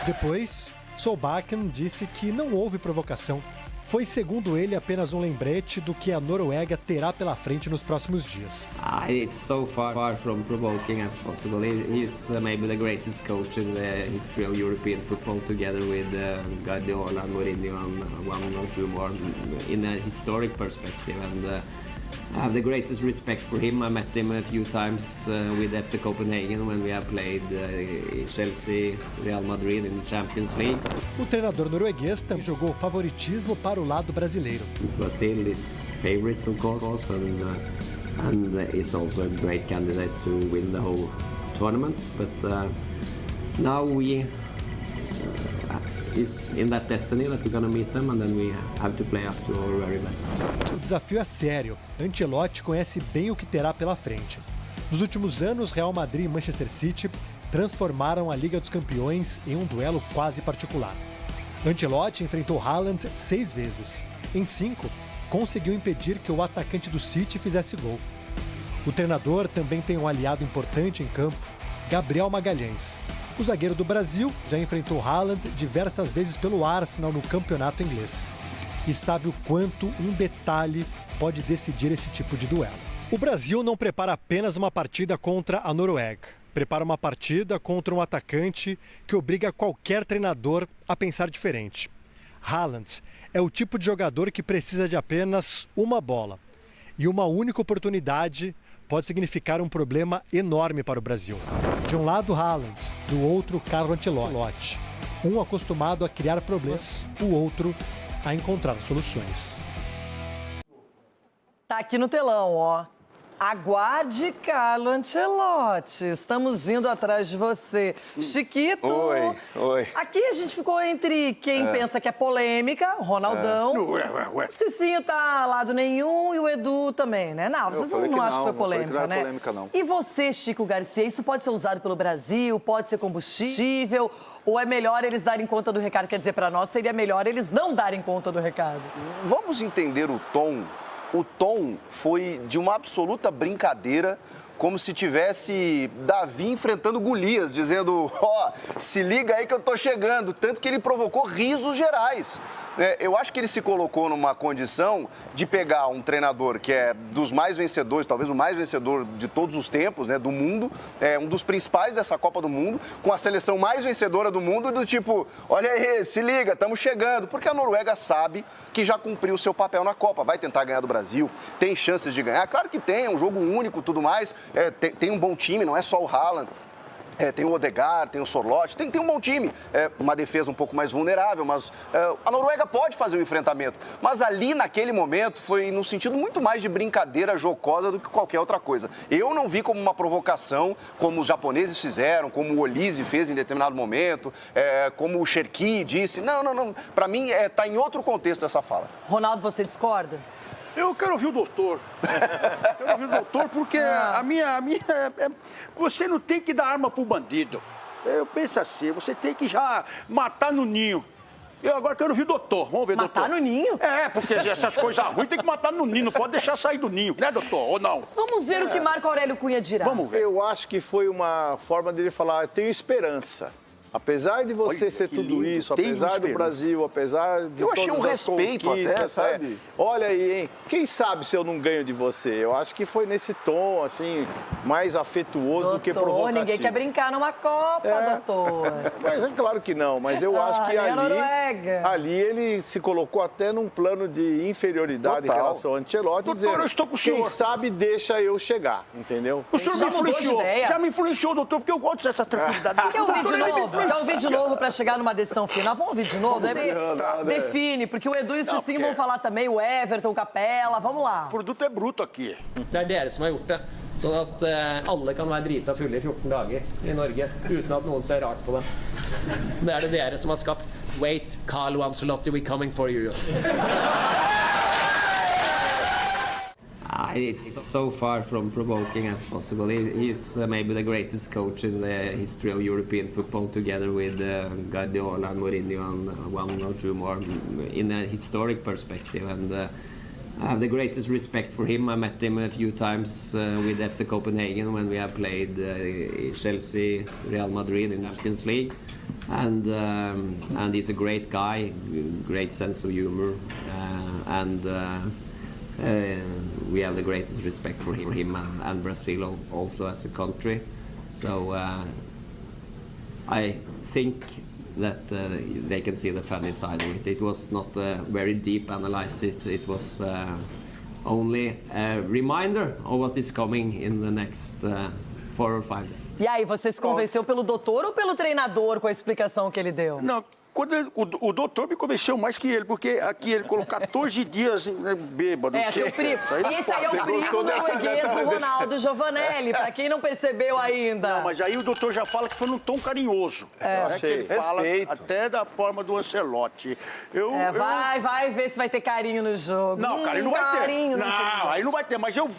Depois, Solbakken disse que não houve provocação. Foi, segundo ele, apenas um lembrete do que a Noruega terá pela frente nos próximos dias.
It's so far from provoking as possible. He's maybe the greatest coach in the history of European football, together with Guardiola, Mourinho, and one or two more in a historic perspective. And I have the greatest respect for him. I met him a few times with FC Copenhagen when we have played Chelsea, Real Madrid in the Champions League.
O treinador norueguês também jogou favoritismo para o lado brasileiro.
Brazil is favorites, of course, and is also a great candidate to win the whole tournament. But now we is in that destiny that we're going to meet them, and then we have to play up to our very best.
O desafio é sério. Ancelotti conhece bem o que terá pela frente. Nos últimos anos, Real Madrid e Manchester City transformaram a Liga dos Campeões em um duelo quase particular. Ancelotti enfrentou Haaland 6 vezes. Em 5, conseguiu impedir que o atacante do City fizesse gol. O treinador também tem um aliado importante em campo, Gabriel Magalhães. O zagueiro do Brasil já enfrentou Haaland diversas vezes pelo Arsenal no campeonato inglês. E sabe o quanto um detalhe pode decidir esse tipo de duelo. O Brasil não prepara apenas uma partida contra a Noruega. Prepara uma partida contra um atacante que obriga qualquer treinador a pensar diferente. Haaland é o tipo de jogador que precisa de apenas uma bola. E uma única oportunidade pode significar um problema enorme para o Brasil. De um lado, Haaland, do outro, Carlo Ancelotti. Um acostumado a criar problemas, o outro a encontrar soluções.
Tá aqui no telão, ó. Aguarde, Carlo Ancelotti. Estamos indo atrás de você. Chiquito.
Oi.
Aqui a gente ficou entre quem pensa que é polêmica, o Ronaldão. O Cicinho tá lado nenhum e o Edu também, né? Não, vocês não acham que foi polêmica, né?
Polêmica, não.
E você, Chico Garcia, isso pode ser usado pelo Brasil, pode ser combustível, ou é melhor eles darem conta do recado? Quer dizer, para nós seria melhor eles não darem conta do recado.
Vamos entender o tom. O tom foi de uma absoluta brincadeira, como se tivesse Davi enfrentando Golias, dizendo, se liga aí que eu tô chegando. Tanto que ele provocou risos gerais. Eu acho que ele se colocou numa condição de pegar um treinador que é dos mais vencedores, talvez o mais vencedor de todos os tempos, né, do mundo, um dos principais dessa Copa do Mundo, com a seleção mais vencedora do mundo, do tipo, olha aí, se liga, estamos chegando. Porque a Noruega sabe que já cumpriu o seu papel na Copa, vai tentar ganhar do Brasil, tem chances de ganhar. Claro que tem, é um jogo único, tudo mais, tem um bom time, não é só o Haaland. Tem o Odegaard, tem o Sorloth, tem um bom time. Uma defesa um pouco mais vulnerável, mas a Noruega pode fazer o enfrentamento. Mas ali, naquele momento, foi no sentido muito mais de brincadeira jocosa do que qualquer outra coisa. Eu não vi como uma provocação, como os japoneses fizeram, como o Olise fez em determinado momento, como o Cherki disse. Não. Para mim, tá em outro contexto essa fala.
Ronaldo, você discorda?
Eu quero ouvir o doutor. Quero ouvir o doutor porque a minha você não tem que dar arma pro bandido. Eu penso assim, você tem que já matar no ninho. Eu agora quero ouvir o doutor. Vamos ver, doutor.
Matar no ninho?
Porque essas coisas ruins tem que matar no ninho. Não pode deixar sair do ninho, né, doutor? Ou não?
Vamos ver o que Marco Aurélio Cunha dirá.
Vamos ver.
Eu acho que foi uma forma dele falar, eu tenho esperança. Apesar de você ser tudo lindo, isso, apesar do Brasil, apesar de
eu achei
todas
um
as
respeito até, sabe?
Olha aí, hein? Quem sabe se eu não ganho de você? Eu acho que foi nesse tom, assim, mais afetuoso do que provocativo.
Ninguém quer brincar numa Copa, doutor.
Mas é claro que não, mas eu acho que ali ele se colocou até num plano de inferioridade em relação ao Ancelotti,
doutor,
dizendo,
eu estou com o
quem
senhor.
sabe deixa eu chegar, entendeu?
O senhor me influenciou, já me influenciou, doutor, porque eu gosto dessa tranquilidade.
Quer ouvir de novo? Quer ouvir de novo para chegar numa decisão final? Vamos ouvir de novo? Define, porque o Edu e o Cicinho vão falar também, o Everton, o Capela, vamos lá.
O produto é bruto aqui.
Det dere som har gjort det, sånn at alle kan være drita fulle i 14 dager i Norge, uten at noen ser rart på dem. Det det dere som har skapt. Wait, Carlo Ancelotti, we're coming for you.
It's so far from provoking as possible. He's maybe the greatest coach in the history of European football, together with Guardiola and Mourinho and one or two more in a historic perspective. And I have the greatest respect for him. I met him a few times with FC Copenhagen when we have played Chelsea, Real Madrid in the Champions League. And he's a great guy, great sense of humor, we have the greatest respect for him and Brazil also as a country. So I think that they can see the funny side of it. It was not a very deep analysis. It was only a reminder of what is coming in the next 4 or 5.
E aí, você se convenceu pelo doutor ou pelo treinador com a explicação que ele deu?
Não. O doutor me convenceu mais que ele, porque aqui ele colocou 14 dias bêbado.
Seu primo. Esse aí é o primo norueguês do Ronaldo Giovanelli, pra quem não percebeu ainda.
Não, mas aí o doutor já fala que foi num tom carinhoso.
Achei.
Que ele fala até da forma do Ancelotti.
Vai ver se vai ter carinho no jogo.
Não, carinho não vai ter. Não, aí não vai ter, mas eu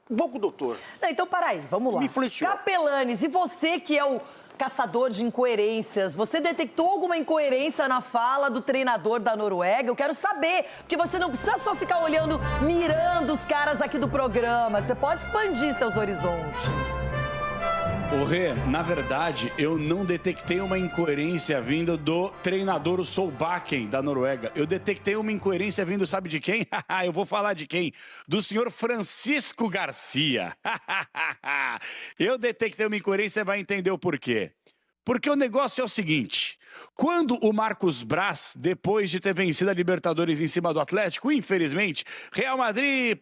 vou com o doutor.
Não, então, peraí, vamos lá.
Me influenciou.
Capelanes, e você que é o caçador de incoerências, você detectou alguma incoerência na fala do treinador da Noruega? Eu quero saber, porque você não precisa só ficar olhando, mirando os caras aqui do programa, você pode expandir seus horizontes.
Ô Rê, na verdade, eu não detectei uma incoerência vindo do treinador Solbakken da Noruega. Eu detectei uma incoerência vindo, sabe de quem? Eu vou falar de quem? Do senhor Francisco Garcia. Eu detectei uma incoerência e vai entender o porquê. Porque o negócio é o seguinte, quando o Marcos Braz, depois de ter vencido a Libertadores em cima do Atlético, infelizmente, Real Madrid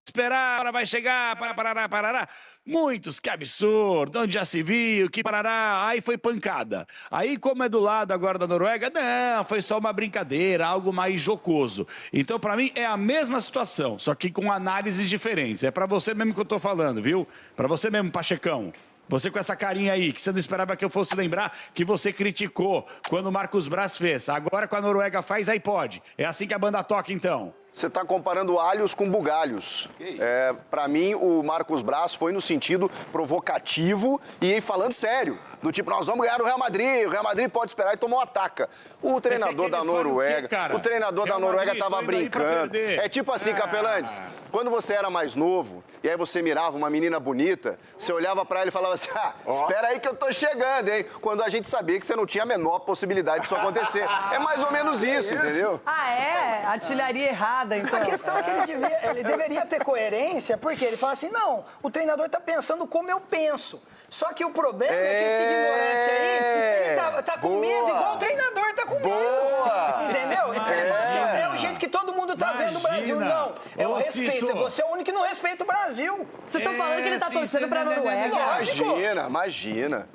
esperar, a hora vai chegar, parará. Muitos, que absurdo, onde já se viu, que parará, aí foi pancada. Aí, como é do lado agora da Noruega, não, foi só uma brincadeira, algo mais jocoso. Então, pra mim, é a mesma situação, só que com análises diferentes. É pra você mesmo que eu tô falando, viu? Pra você mesmo, Pachecão. Você com essa carinha aí, que você não esperava que eu fosse lembrar que você criticou quando o Marcos Braz fez. Agora com a Noruega faz, aí pode. É assim que a banda toca, então.
Você está comparando alhos com bugalhos. Para mim, o Marcos Braz foi no sentido provocativo e falando sério. Do tipo, nós vamos ganhar o Real Madrid pode esperar e tomou uma taca. O treinador da Noruega, estava brincando. É tipo assim, Capelantes, quando você era mais novo, e aí você mirava uma menina bonita, você olhava pra ela e falava assim, espera aí que eu tô chegando, hein? Quando a gente sabia que você não tinha a menor possibilidade disso acontecer. É mais ou menos isso, entendeu?
Ah, é? Artilharia errada, então.
A questão é que ele deveria ter coerência, porque ele fala assim, não, o treinador tá pensando como eu penso. Só que o problema é que esse ignorante aí, ele tá com medo, igual o treinador tá com medo. Entendeu? Ele fala assim, é o jeito que todo mundo tá vendo o Brasil. Não, é o respeito. Você é o único que não respeita o Brasil.
Vocês estão falando que ele tá torcendo pra Noruega?
Imagina.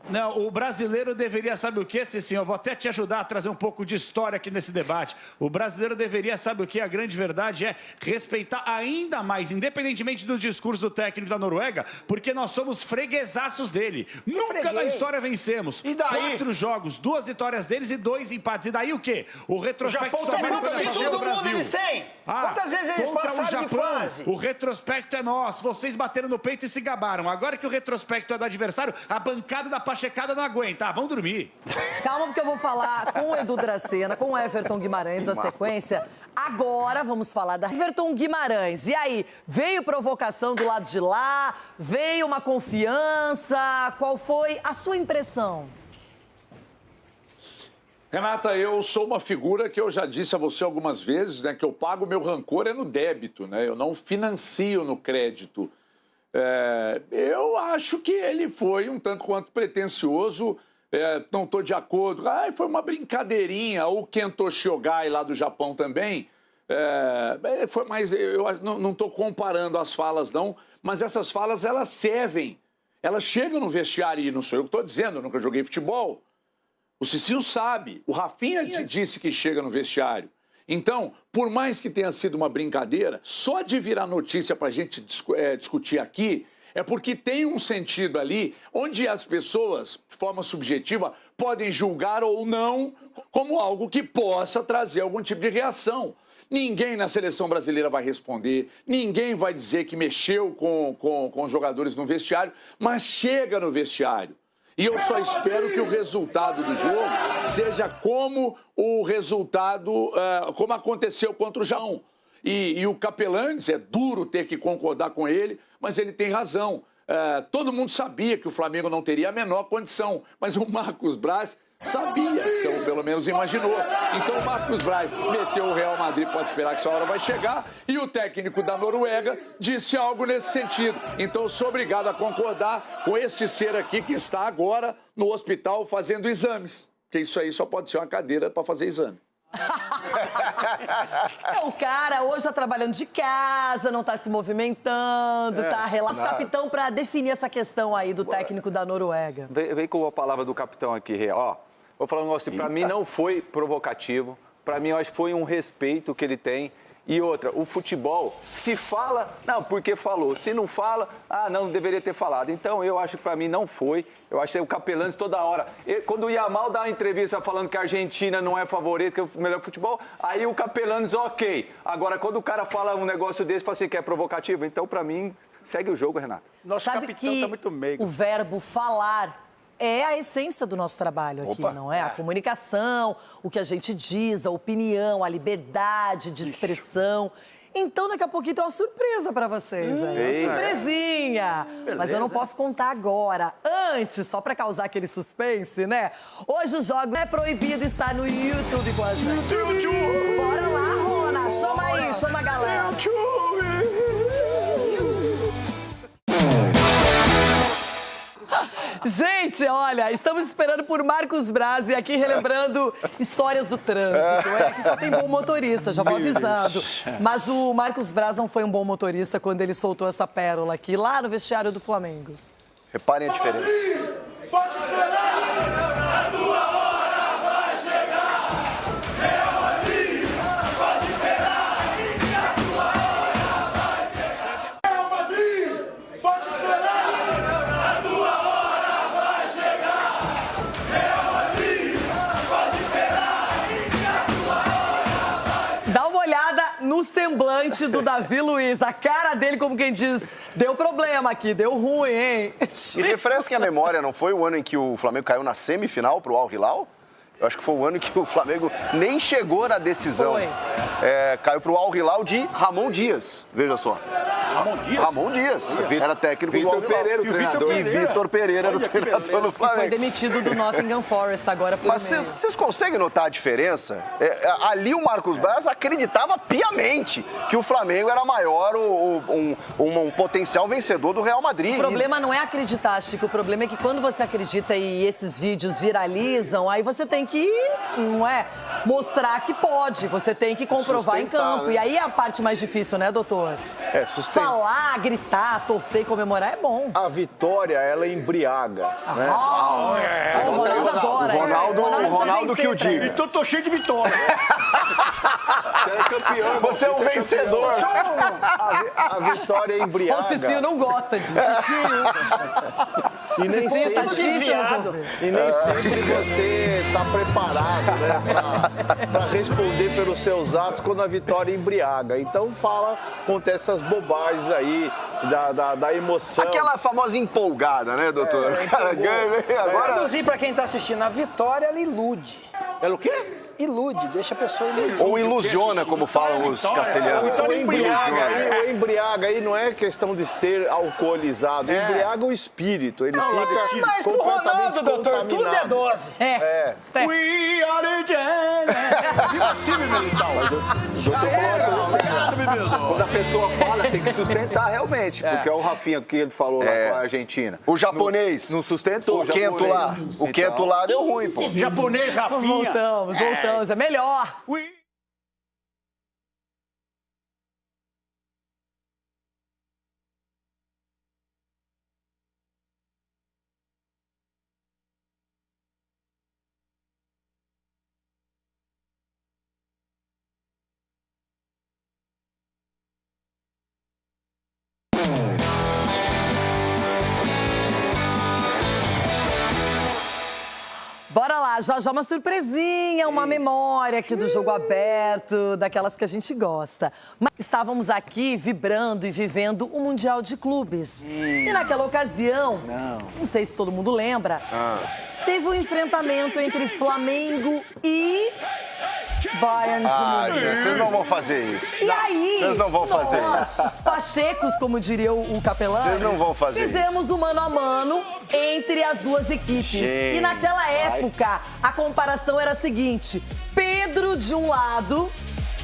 Não, o brasileiro deveria, sabe o quê, Cicinho? Eu vou até te ajudar a trazer um pouco de história aqui nesse debate. O brasileiro deveria, sabe o quê? A grande verdade é respeitar ainda mais, independentemente do discurso do técnico da Noruega, porque nós somos freguesaços dele. Nunca na história vencemos. E daí? 4 jogos, 2 vitórias deles e 2 empates. E daí o quê? O retrospecto só vai
quantos títulos do mundo eles têm? Quantas vezes eles passaram de fase?
O retrospecto é nosso. Vocês bateram no peito e se gabaram. Agora que o retrospecto é do adversário, a bancada da Pachecada não aguenta. Vamos dormir.
Calma, porque eu vou falar com o Edu Dracena, com o Everton Guimarães na sequência. Agora vamos falar da Everton Guimarães. E aí, veio provocação do lado de lá? Veio uma confiança? Qual foi a sua impressão?
Renata, eu sou uma figura que eu já disse a você algumas vezes, né, que eu pago meu rancor no débito, né? Eu não financio no crédito. Eu acho que ele foi um tanto quanto pretensioso, não estou de acordo. Foi uma brincadeirinha, o Kento Shiogai lá do Japão também. Foi mais, eu não estou comparando as falas não, mas essas falas elas servem, elas chegam no vestiário e não sou eu que estou dizendo, eu nunca joguei futebol. O Cicinho sabe, o Rafinha disse que chega no vestiário. Então, por mais que tenha sido uma brincadeira, só de virar notícia para a gente discutir aqui é porque tem um sentido ali onde as pessoas, de forma subjetiva, podem julgar ou não como algo que possa trazer algum tipo de reação. Ninguém na seleção brasileira vai responder, ninguém vai dizer que mexeu com os jogadores no vestiário, mas chega no vestiário. E eu só espero que o resultado do jogo seja como o resultado, como aconteceu contra o Jaão. E o Capelantes, é duro ter que concordar com ele, mas ele tem razão. Todo mundo sabia que o Flamengo não teria a menor condição, mas o Marcos Braz sabia, então pelo menos imaginou. Então o Marcos Braz meteu o Real Madrid, pode esperar que essa hora vai chegar, e o técnico da Noruega disse algo nesse sentido. Então eu sou obrigado a concordar com este ser aqui que está agora no hospital fazendo exames. Porque isso aí só pode ser uma cadeira para fazer exame.
O cara hoje tá trabalhando de casa, não tá se movimentando, tá relaxado. Capitão, para definir essa questão aí do técnico da Noruega.
Vem com a palavra do capitão aqui, Real. Vou falar um negócio, pra mim não foi provocativo, pra mim eu acho que foi um respeito que ele tem. E outra, o futebol, se fala, não, porque falou. Se não fala, não deveria ter falado. Então, eu acho que pra mim não foi. Eu achei o Capelantes toda hora. Quando o Yamal dá uma entrevista falando que a Argentina não é favorita, que é o melhor futebol, aí o Capelantes, ok. Agora, quando o cara fala um negócio desse, fala assim que é provocativo, então pra mim, segue o jogo, Renato.
Nosso capitão tá muito meigo. O verbo falar é a essência do nosso trabalho aqui, não é? A comunicação, o que a gente diz, a opinião, a liberdade de expressão. Então, daqui a pouquinho tem uma surpresa pra vocês aí. Uma surpresinha. Mas eu não posso contar agora. Antes, só pra causar aquele suspense, né? Hoje o jogo é proibido estar no YouTube com a gente. Bora lá, Rona. Chama aí, chama a galera. Gente, olha, estamos esperando por Marcos Braz e aqui relembrando histórias do trânsito. Que só tem bom motorista, já vou avisando. Mas o Marcos Braz não foi um bom motorista quando ele soltou essa pérola aqui, lá no vestiário do Flamengo.
Reparem a diferença.
Pode esperar, a tua hora vai chegar. Real Madrid, pode esperar, que a tua hora vai chegar. Real Madrid, pode esperar, a tua hora vai chegar. Real Madrid, pode esperar, que a tua hora vai chegar.
Dá uma olhada no semblante do Davi Luiz. A cara dele, como quem diz, deu problema aqui, deu ruim, hein?
E refresquem a memória, não foi o ano em que o Flamengo caiu na semifinal pro Al Hilal? Eu acho que foi o ano que o Flamengo nem chegou na decisão.
Foi.
Caiu pro Al Hilal de Ramon Dias, veja só. Ramon Dias. Era técnico do Al Hilal.
Pereira, o treinador.
E Vitor Pereira era o treinador do Flamengo.
Foi demitido do Nottingham Forest agora por
Mas vocês conseguem notar a diferença? Ali o Marcos Braz acreditava piamente que o Flamengo era maior, um potencial vencedor do Real Madrid.
O problema não é acreditar, Chico. O problema é que quando você acredita e esses vídeos viralizam, aí você tem que, não é, mostrar que pode. Você tem que comprovar em campo.
Né?
E aí é a parte mais difícil, né, doutor?
Sustentar.
Falar, gritar, torcer e comemorar é bom.
A vitória, ela embriaga. Né?
O Ronaldo adora.
O Ronaldo que o diga.
Então tô cheio de vitória.
Você é campeão.
Você é um vencedor.
A vitória embriaga.
O Cicinho não gosta disso.
E nem sempre,
tá desviado.
E nem sempre você está preparado, né, para responder pelos seus atos quando a vitória embriaga. Então conta essas bobagens aí da emoção.
Aquela famosa empolgada, né, doutor? O cara ganha, agora...
Traduzir para quem está assistindo, a vitória ela ilude.
Ela o quê?
Ilude, deixa a pessoa iludir.
Ou ilusiona, como falam os castelhanos.
O embriaga aí não é questão de ser alcoolizado. Embriaga o espírito. Ele fica
mas pro Ronaldo, doutor, tudo é dose.
We are the Viva Silvio Militar.
Quando a pessoa fala, tem que sustentar realmente. Porque é o Rafinha que ele falou lá com a Argentina.
O japonês.
Não sustentou.
O Quento lá. O Quento lá deu ruim, pô.
Japonês, Rafinha.
Voltamos. É melhor. Bora lá, já uma surpresinha, uma memória aqui do Jogo Aberto, daquelas que a gente gosta. Mas estávamos aqui vibrando e vivendo o Mundial de Clubes. E naquela ocasião, não sei se todo mundo lembra, teve um enfrentamento entre Flamengo e Bayern de Munique.
Gente, vocês não vão fazer isso.
E aí,
vocês não vão fazer
nós,
isso.
os pachecos, como diria o Capelão,
vocês não vão fazer
fizemos o mano a mano entre as duas equipes.
Gente.
E naquela época, a comparação era a seguinte: Pedro de um lado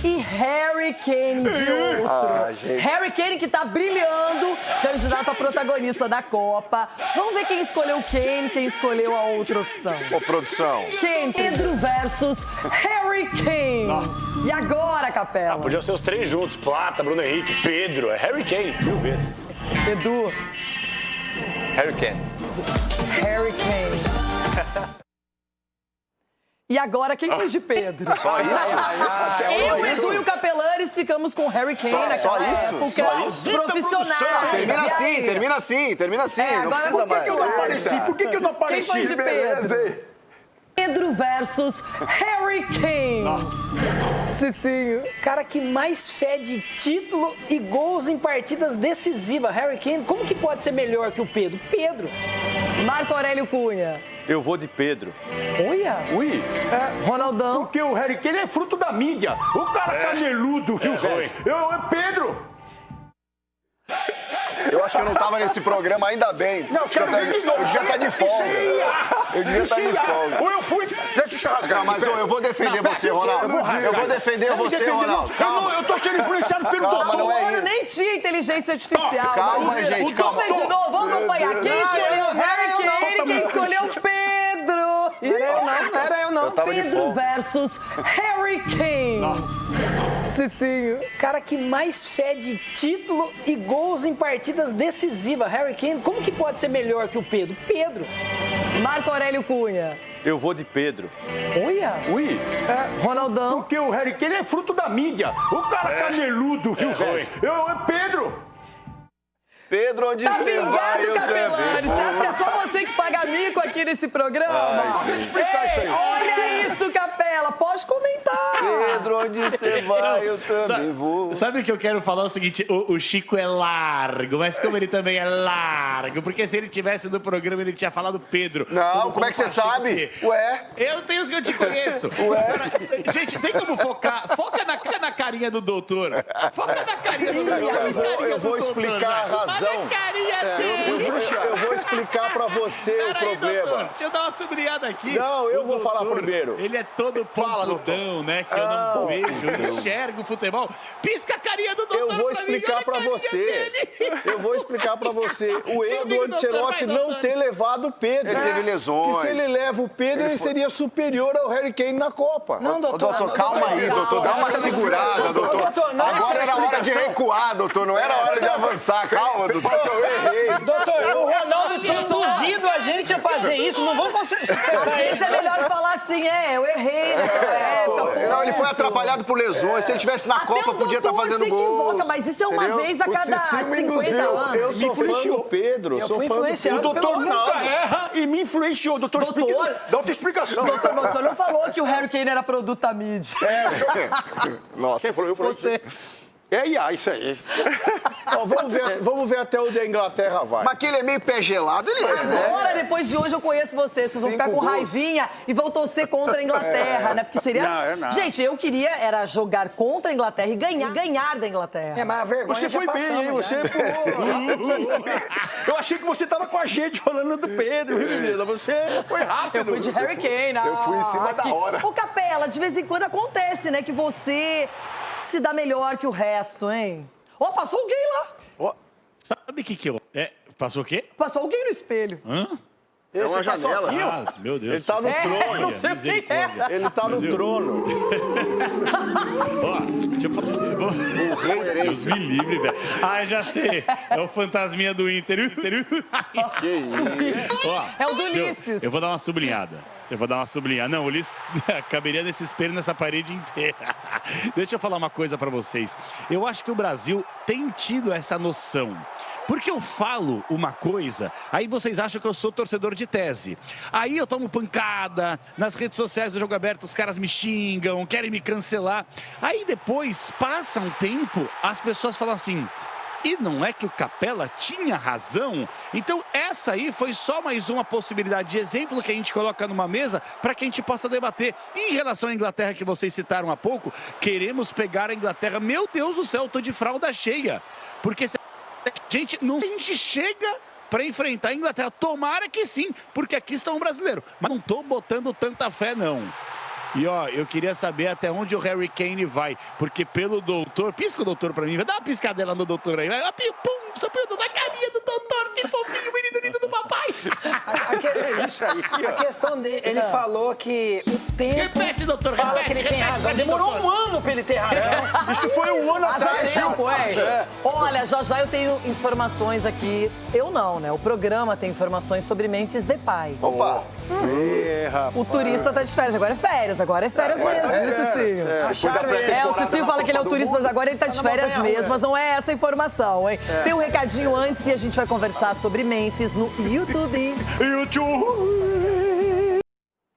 e Harry Kane de outro. Harry Kane que tá brilhando, candidato a protagonista da Copa. Vamos ver quem escolheu Kane, quem escolheu a outra opção.
Ô, produção.
Kane, Pedro versus Harry Kane.
Nossa.
E agora, Capela?
Podiam ser os três juntos. Plata, Bruno Henrique, Pedro. É Harry Kane, 1000 vezes.
Edu.
Harry Kane.
Harry Kane. E agora, quem foi de Pedro?
Só isso?
Eu, o Edu e o Capelares ficamos com Harry Kane naquela época.
Só isso?
Profissionais.
Termina assim. Não
agora
precisa mais.
Por que eu não apareci?
Quem foi de Pedro? Pedro versus Harry Kane.
Nossa.
Cicinho.
Cara que mais fede título e gols em partidas decisivas. Harry Kane, como que pode ser melhor que o Pedro? Pedro.
Marco Aurélio Cunha.
Eu vou de Pedro.
Olha.
Ui.
Ronaldão.
Porque o Harry Kane é fruto da mídia. O cara caneludo, viu, velho? Pedro.
Eu acho que eu não tava nesse programa, ainda bem.
Não, quero ver de novo.
Eu devia estar de folga. Eu devia estar de folga.
Ou eu fui. Deixa eu deixa eu rasgar.
Não, mas eu vou defender você, Ronaldo. Eu vou defender você, Ronaldo. Calma.
Eu tô sendo influenciado pelo
Calma,
doutor.
não é
Mano, nem tinha inteligência artificial.
Calma,
Mas
gente,
o
calma.
Copa de novo, vamos acompanhar. Quem escolheu o Harry Kane, quem escolheu o Pedro.
Não era eu não.
Pedro versus Harry Kane.
Nossa.
Cicinho.
Cara que mais fede título e gols em partidas decisivas. Harry Kane, como que pode ser melhor que o Pedro? Pedro.
Marco Aurélio Cunha.
Eu vou de Pedro.
Olha.
Ui.
Ronaldão.
Porque o Harry Kane é fruto da mídia. O cara caneludo, viu, velho? Pedro.
Pedro, onde
Tá
você vai,
vingado,
eu
Capelani? Você acha que é só você que paga mico aqui nesse programa?
Deixa eu explicar isso aí.
Olha isso, Capela. Pode comentar.
Pedro, onde você vai, eu também vou.
Sabe o que eu quero falar? É o seguinte, o Chico é largo, mas como ele também é largo, porque se ele tivesse no programa, ele tinha falado Pedro.
Não, como é que você sabe? Ué?
Eu tenho os que eu te conheço.
Ué?
Gente, tem como focar? Foca na carinha do doutor. Foca na carinha do doutor.
Eu vou explicar a razão.
Olha a carinha dele.
Eu vou explicar pra você o problema.
Doutor, deixa eu dar uma sublinhada aqui.
Não, eu vou
doutor,
falar primeiro.
Ele é todo pompudão, né? Que eu não vejo, eu enxergo o futebol. Pisca a carinha do doutor.
Eu vou explicar pra você. Eu vou explicar pra você. O erro do Ancelotti não ter levado o Pedro.
Ele teve lesões.
Que se ele leva o Pedro, ele seria superior ao Harry Kane na Copa.
Não, doutor.
Doutor, calma aí, doutor. Dá uma segurada, doutor. Agora era hora de recuar, doutor. Não era hora de avançar. Calma, doutor.
Eu errei.
Doutor, o Ronaldo tinha induzido a gente a fazer isso. Não vamos conseguir.
Às vezes é melhor falar assim, eu errei.
Não, ele foi atrapalhado por lesões. Se ele estivesse na Copa, podia estar fazendo
gol.
gol.
Mas isso é uma vez a cada 50 anos.
Eu sou fã do Pedro.
Eu fui influenciado
O doutor
pelo
nunca
Ronaldo.
erra e me influenciou. Doutor, dá outra explicação.
Doutor, você não falou que o Harry Kane era produto da mídia.
Deixa eu ver.
Nossa.
Quem falou? Eu falei.
Você.
Isso aí.
Ó, vamos ver até onde a Inglaterra vai.
Mas que ele é meio pé gelado, ele é, né?
Agora, depois de hoje, eu conheço vocês. Vocês vão ficar com raivinha e vão torcer contra a Inglaterra, né? Porque seria...
Não.
Gente, eu queria era jogar contra a Inglaterra e ganhar da Inglaterra.
Mas a vergonha
Você foi bem, hein? Você Eu achei que você tava com a gente falando do Pedro, viu, menina? Você foi rápido.
Eu fui de Harry Kane.
Eu fui em cima da hora.
Ô, Capela, de vez em quando acontece, né? Que você se dá melhor que o resto, hein? Ó, passou alguém lá.
Sabe o que eu... Passou o quê?
Passou alguém no espelho.
Hã?
É uma janela.
Ah, meu Deus.
Ele tá no trono.
Não sei o que é.
Ele tá no trono.
Ó, deixa eu falar. Deus me livre, velho. Ah, já sei. É o fantasminha do Inter.
Que isso.
Ó,
É o do Ulisses.
Eu vou dar uma sublinhada. Não, o Ulisses caberia nesse espelho, nessa parede inteira. Deixa eu falar uma coisa pra vocês. Eu acho que o Brasil tem tido essa noção. Porque eu falo uma coisa, aí vocês acham que eu sou torcedor de tese. Aí eu tomo pancada, nas redes sociais do Jogo Aberto os caras me xingam, querem me cancelar. Aí depois, passa um tempo, as pessoas falam assim... E não é que o Capela tinha razão? Então essa aí foi só mais uma possibilidade de exemplo que a gente coloca numa mesa para que a gente possa debater. E em relação à Inglaterra que vocês citaram há pouco, queremos pegar a Inglaterra. Meu Deus do céu, eu tô de fralda cheia. Porque se a gente chega para enfrentar a Inglaterra. Tomara que sim, porque aqui está um brasileiro. Mas não tô botando tanta fé, não. E ó, eu queria saber até onde o Harry Kane vai, porque pelo doutor, pisca o doutor pra mim, vai dar uma piscadela no doutor aí, vai, pum, subiu da carinha do doutor, que fofinho, menino lindo do papai.
A questão dele, ele falou que o tempo
repete, doutor,
fala
repete,
que ele tem
repete,
razão.
repete,
Demorou
doutor.
um ano pra ele ter razão.
Isso foi um ano atrás, viu?
Olha, já eu tenho informações aqui. Eu não, né? O programa tem informações sobre Memphis Depay.
Opa!
O turista tá de férias. Agora é férias mesmo, viu, Cicinho? O Cicinho fala que ele é o turista, mas agora ele tá de férias mesmo. Mas não é essa a informação, hein? Tem um recadinho antes e a gente vai conversar sobre Memphis no YouTube.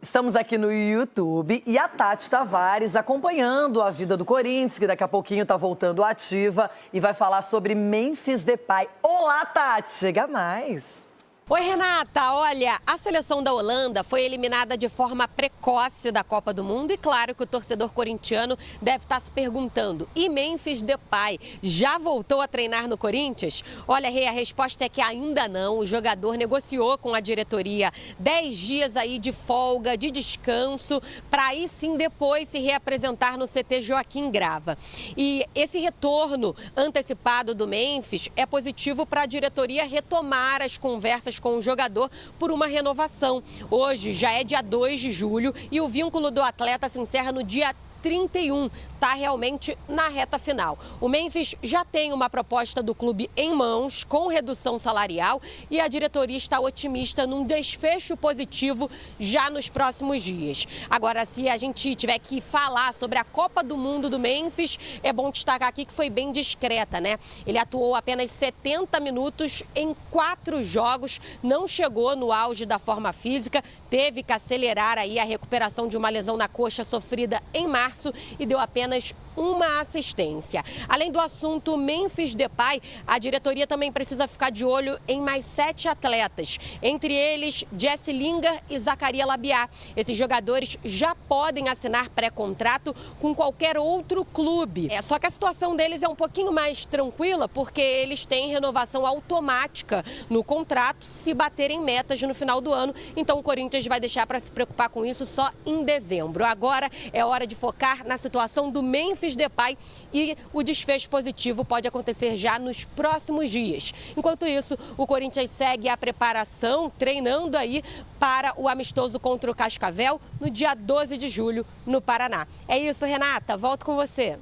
Estamos aqui no YouTube e a Tati Tavares acompanhando a vida do Corinthians, que daqui a pouquinho tá voltando ativa e vai falar sobre Memphis Depay. Olá, Tati! Chega mais!
Oi, Renata. Olha, a seleção da Holanda foi eliminada de forma precoce da Copa do Mundo e claro que o torcedor corintiano deve estar se perguntando, e Memphis Depay já voltou a treinar no Corinthians? Olha, Rê, a resposta é que ainda não. O jogador negociou com a diretoria 10 dias aí de folga, de descanso, para aí sim depois se reapresentar no CT Joaquim Grava. E esse retorno antecipado do Memphis é positivo para a diretoria retomar as conversas com o jogador por uma renovação. Hoje já é dia 2 de julho e o vínculo do atleta se encerra no dia 31, está realmente na reta final. O Memphis já tem uma proposta do clube em mãos, com redução salarial, e a diretoria está otimista num desfecho positivo já nos próximos dias. Agora, se a gente tiver que falar sobre a Copa do Mundo do Memphis, é bom destacar aqui que foi bem discreta, né? Ele atuou apenas 70 minutos em 4 jogos, não chegou no auge da forma física, teve que acelerar aí a recuperação de uma lesão na coxa sofrida em março e deu apenas uma assistência. Além do assunto Memphis Depay, a diretoria também precisa ficar de olho em mais 7 atletas, entre eles Jesse Lingard e Zacharia Labiat. Esses jogadores já podem assinar pré-contrato com qualquer outro clube. Só que a situação deles é um pouquinho mais tranquila porque eles têm renovação automática no contrato se baterem metas no final do ano. Então o Corinthians vai deixar para se preocupar com isso só em dezembro. Agora é hora de focar na situação do Memphis Depay e o desfecho positivo pode acontecer já nos próximos dias. Enquanto isso, o Corinthians segue a preparação, treinando aí para o amistoso contra o Cascavel no dia 12 de julho no Paraná. É isso, Renata, volto com você.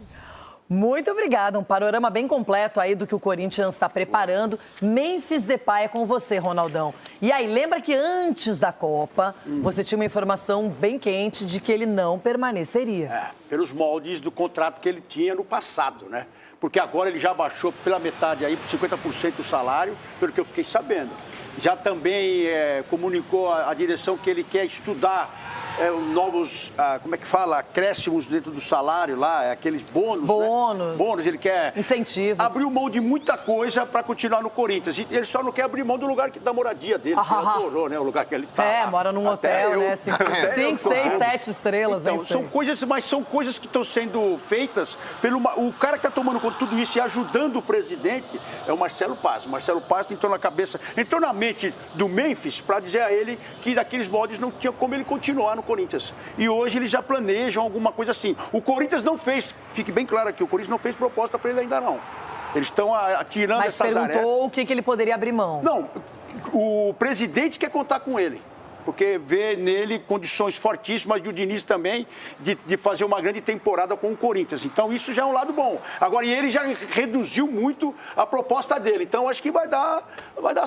Muito obrigada, um panorama bem completo aí do que o Corinthians está preparando. Memphis Depay é com você, Ronaldão. E aí, lembra que antes da Copa, você tinha uma informação bem quente de que ele não permaneceria.
Pelos moldes do contrato que ele tinha no passado, né? Porque agora ele já baixou pela metade aí, por 50% o salário, pelo que eu fiquei sabendo. Já também comunicou à direção que ele quer estudar novos, como é que fala, acréscimos dentro do salário lá, aqueles bônus. Bônus, ele quer
incentivos.
Abriu mão de muita coisa para continuar no Corinthians. E ele só não quer abrir mão do lugar da moradia dele. Ele adorou, né, o lugar que ele tá.
Mora num hotel, né? 5, 6, 7 estrelas.
Então, são coisas, mas são coisas que estão sendo feitas pelo... O cara que está tomando conta de tudo isso e ajudando o presidente é o Marcelo Paz. O Marcelo Paz entrou na mente do Memphis para dizer a ele que daqueles moldes não tinha como ele continuar no Corinthians. E hoje eles já planejam alguma coisa assim. O Corinthians não fez, fique bem claro aqui, o Corinthians não fez proposta para ele ainda não. Eles estão atirando essas arestas.
Mas perguntou o que ele poderia abrir mão.
Não, o presidente quer contar com ele. Porque vê nele condições fortíssimas, e o Diniz também, de fazer uma grande temporada com o Corinthians. Então, isso já é um lado bom. Agora, e ele já reduziu muito a proposta dele. Então, acho que vai dar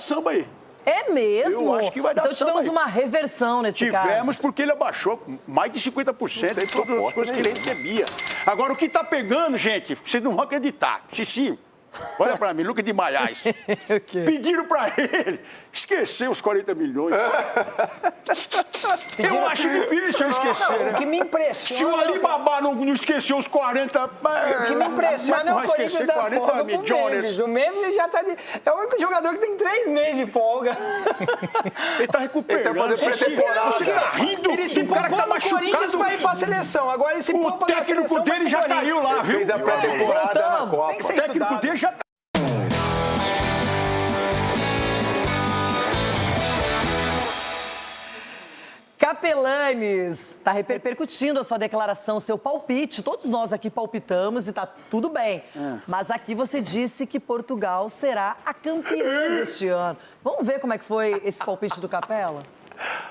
samba aí.
É mesmo?
Eu acho que vai dar
então
samba
tivemos uma reversão nesse caso.
Tivemos porque ele abaixou mais de 50% de todas as coisas que ele recebia. Agora, o que está pegando, gente, vocês não vão acreditar. Xixi, olha para mim, Lucas de Maiás. Pediram para ele esquecer os 40 milhões. Eu acho difícil eu esquecer, né?
O que me impressiona...
Se o Alibaba não esqueceu os 40...
O que me impressiona é o Corinthians dar folga pro Memphis. O Memphis já tá é o único jogador que tem 3 meses de folga.
Ele tá recuperando.
Ele tá fazendo pré-temporada.
Você tá rindo?
Ele se poupou no Corinthians pra ir pra seleção. Agora ele se poupa na seleção.
O técnico dele já caiu lá, viu?
Fez a pré-temporada na Copa.
Tem que ser
O técnico dele já tá...
Capelanes, está repercutindo a sua declaração, seu palpite. Todos nós aqui palpitamos e está tudo bem. Mas aqui você disse que Portugal será a campeã deste ano. Vamos ver como é que foi esse palpite do Capela?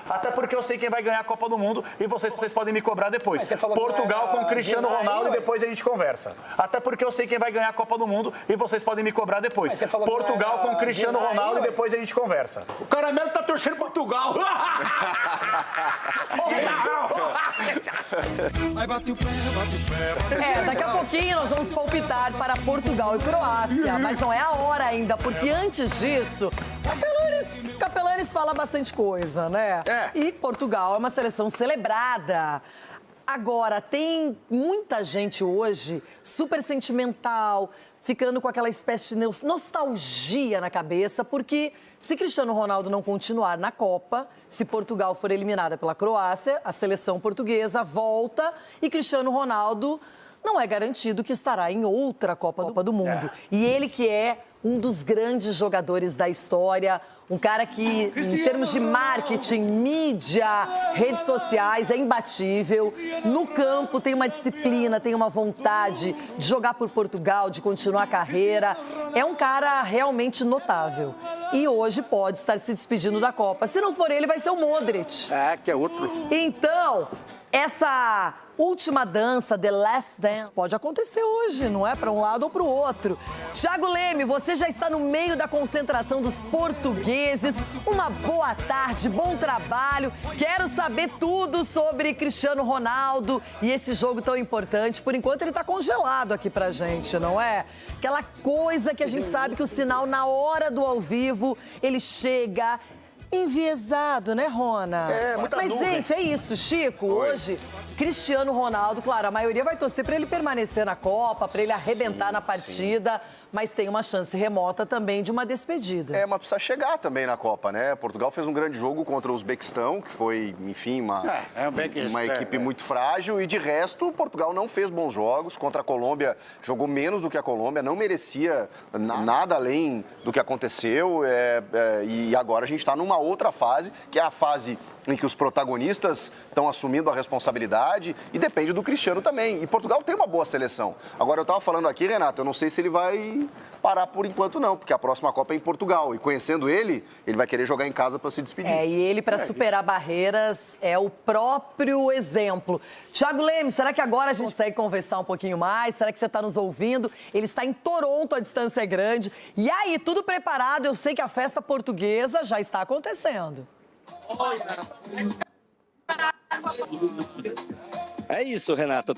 Até porque eu sei quem vai ganhar a Copa do Mundo e vocês podem me cobrar depois. Portugal com Cristiano Ronaldo e depois a gente conversa. Até porque eu sei quem vai ganhar a Copa do Mundo e vocês podem me cobrar depois. Portugal com Cristiano Ronaldo e depois a gente conversa.
O Caramelo tá torcendo Portugal.
Daqui a pouquinho nós vamos palpitar para Portugal e Croácia, mas não é a hora ainda, porque antes disso, Capelanes fala bastante coisa, né? E Portugal é uma seleção celebrada. Agora, tem muita gente hoje super sentimental, ficando com aquela espécie de nostalgia na cabeça, porque se Cristiano Ronaldo não continuar na Copa, se Portugal for eliminada pela Croácia, a seleção portuguesa volta e Cristiano Ronaldo não é garantido que estará em outra Copa do Mundo. E ele que é um dos grandes jogadores da história, um cara que, em termos de marketing, mídia, redes sociais, é imbatível. No campo tem uma disciplina, tem uma vontade de jogar por Portugal, de continuar a carreira. É um cara realmente notável. E hoje pode estar se despedindo da Copa. Se não for ele, vai ser o Modric.
Que é outro.
Então, essa última dança, The Last Dance, pode acontecer hoje, não é? Para um lado ou para o outro. Thiago Leme, você já está no meio da concentração dos portugueses. Uma boa tarde, bom trabalho. Quero saber tudo sobre Cristiano Ronaldo e esse jogo tão importante. Por enquanto ele está congelado aqui pra gente, não é? Aquela coisa que a gente sabe que o sinal na hora do ao vivo, ele chega enviesado, né, Rona?
Muita
Mas,
nuvem.
gente, é isso, Chico. Hoje, Cristiano Ronaldo, claro, a maioria vai torcer para ele permanecer na Copa, para ele arrebentar na partida, mas tem uma chance remota também de uma despedida.
Mas precisa chegar também na Copa, né? Portugal fez um grande jogo contra o Uzbequistão, que foi, enfim, uma equipe muito frágil. E de resto, Portugal não fez bons jogos. Contra a Colômbia, jogou menos do que a Colômbia, não merecia nada além do que aconteceu. E agora a gente está numa outra fase, que é a fase em que os protagonistas estão assumindo a responsabilidade e depende do Cristiano também. E Portugal tem uma boa seleção. Agora, eu estava falando aqui, Renato, eu não sei se ele vai parar por enquanto não, porque a próxima Copa é em Portugal. E conhecendo ele vai querer jogar em casa para se despedir.
E ele, para superar barreiras, é o próprio exemplo. Thiago Leme, será que agora a gente consegue conversar um pouquinho mais? Será que você está nos ouvindo? Ele está em Toronto, a distância é grande. E aí, tudo preparado? Eu sei que a festa portuguesa já está acontecendo.
É isso, Renata.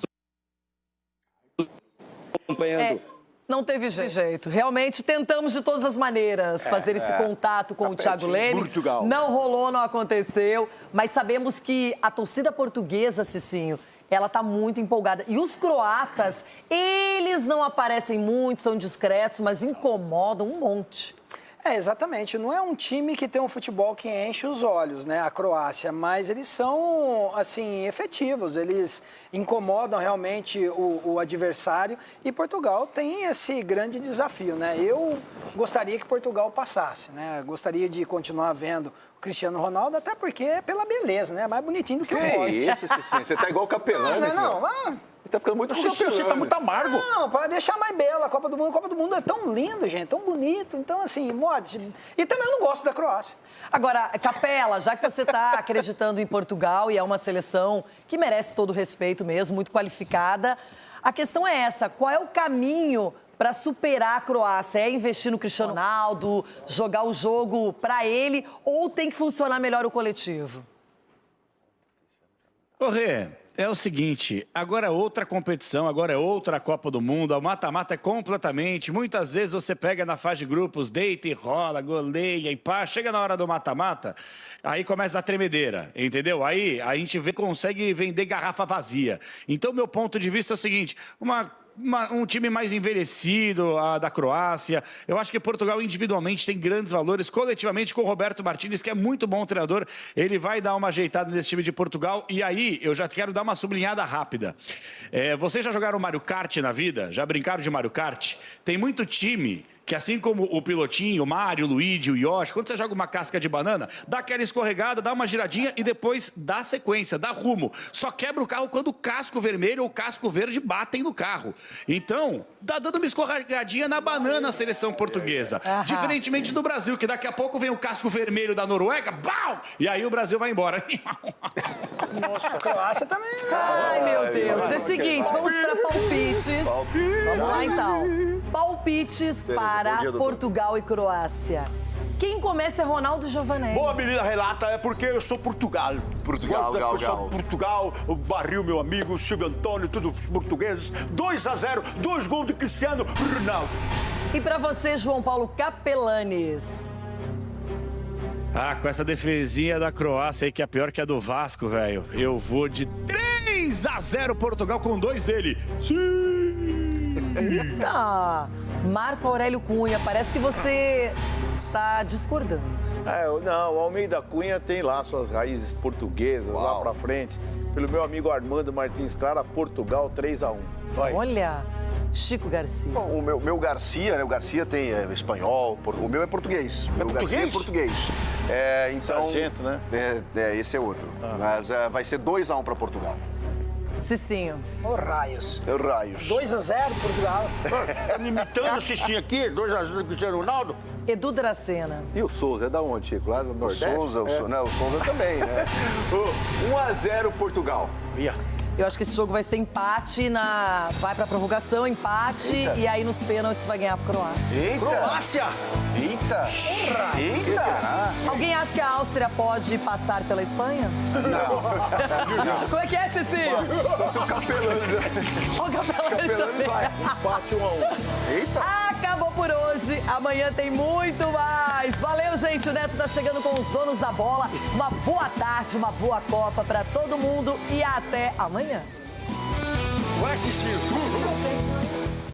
Acompanhando.
Não teve jeito. Realmente tentamos de todas as maneiras fazer esse contato com o Thiago Leme.
Portugal.
Não rolou, não aconteceu. Mas sabemos que a torcida portuguesa, Cicinho, ela está muito empolgada. E os croatas, eles não aparecem muito, são discretos, mas incomodam um monte.
Exatamente. Não é um time que tem um futebol que enche os olhos, né? A Croácia, mas eles são, assim, efetivos. Eles incomodam realmente o adversário e Portugal tem esse grande desafio, né? Eu gostaria que Portugal passasse, né? Gostaria de continuar vendo o Cristiano Ronaldo, até porque é pela beleza, né? Mais bonitinho do que o Modric.
Isso, Cicinho. Você tá igual o Capelani, Você tá ficando muito
Você tá muito amargo.
Não, para deixar mais bela a Copa do Mundo. A Copa do Mundo é tão lindo, gente, tão bonito. Então, assim, Modric. E também eu não gosto da Croácia.
Agora, Capela, já que você está acreditando em Portugal e é uma seleção que merece todo o respeito mesmo, muito qualificada, a questão é essa: qual é o caminho para superar a Croácia? É investir no Cristiano Ronaldo, jogar o jogo para ele, ou tem que funcionar melhor o coletivo?
Rê, é o seguinte, agora é outra competição, agora é outra Copa do Mundo, o mata-mata é completamente, muitas vezes você pega na fase de grupos, deita e rola, goleia e pá, chega na hora do mata-mata, aí começa a tremedeira, entendeu? Aí a gente consegue vender garrafa vazia. Então, meu ponto de vista é o seguinte, um time mais envelhecido, a da Croácia. Eu acho que Portugal individualmente tem grandes valores, coletivamente com o Roberto Martínez, que é muito bom treinador, ele vai dar uma ajeitada nesse time de Portugal. E aí, eu já quero dar uma sublinhada rápida. Vocês já jogaram Mario Kart na vida? Já brincaram de Mario Kart? Tem muito time que, assim como o pilotinho, o Mario, o Luigi, o Yoshi, quando você joga uma casca de banana, dá aquela escorregada, dá uma giradinha e depois dá sequência, dá rumo. Só quebra o carro quando o casco vermelho ou o casco verde batem no carro. Então, tá dando uma escorregadinha na banana a seleção portuguesa. Diferentemente do Brasil, que daqui a pouco vem o casco vermelho da Noruega, bau! E aí o Brasil vai embora.
Nossa, a Croácia também.
Ai, meu Deus. É o seguinte, vamos para palpites. Vamos lá, então. Palpites para Portugal e Croácia. Quem começa é Ronaldo Giovanelli.
Boa, menina Renata, é porque eu sou Portugal. Portugal, o barril, meu amigo, Silvio Antônio, todos os portugueses. 2-0, 2 gols de Cristiano Ronaldo.
E para você, João Paulo Capelanes.
Com essa defesinha da Croácia aí, que é pior que a do Vasco, velho. Eu vou de 3 3-0 Portugal com 2 dele. Sim!
Eita! Marco Aurélio Cunha, parece que você está discordando.
Não, o Almeida Cunha tem lá suas raízes portuguesas, lá pra frente. Pelo meu amigo Armando Martins Clara, Portugal 3-1.
Olha, Chico Garcia.
Bom, o meu Garcia, né? O Garcia tem espanhol, o meu é português. O meu Garcia é português. Então,
Sargento, né?
Esse é outro. Mas vai ser 2-1 para Portugal.
Cicinho.
Ô, raios.
2-0
Portugal.
Tá me imitando o Cicinho aqui, 2-0 Cristiano Ronaldo.
Edu Dracena.
E o Souza, é da onde, Chico? Lá do Nordeste?
O Souza também, né?
1-0 Portugal.
Eu acho que esse jogo vai ser empate, vai pra prorrogação, empate, e aí nos pênaltis vai ganhar a Croácia.
Eita!
Croácia!
Eita!
Eita!
Será?
Alguém acha que a Áustria pode passar pela Espanha?
Não.
Como é que é, Cici?
Só seu capelão.
Ó, o capelão
vai. Empate 1-1.
Eita!
Acabou por hoje. Amanhã tem muito mais. Valeu, gente. O Neto tá chegando com os donos da bola. Uma boa tarde, uma boa Copa pra todo mundo e até amanhã.
Vai, Cicinho.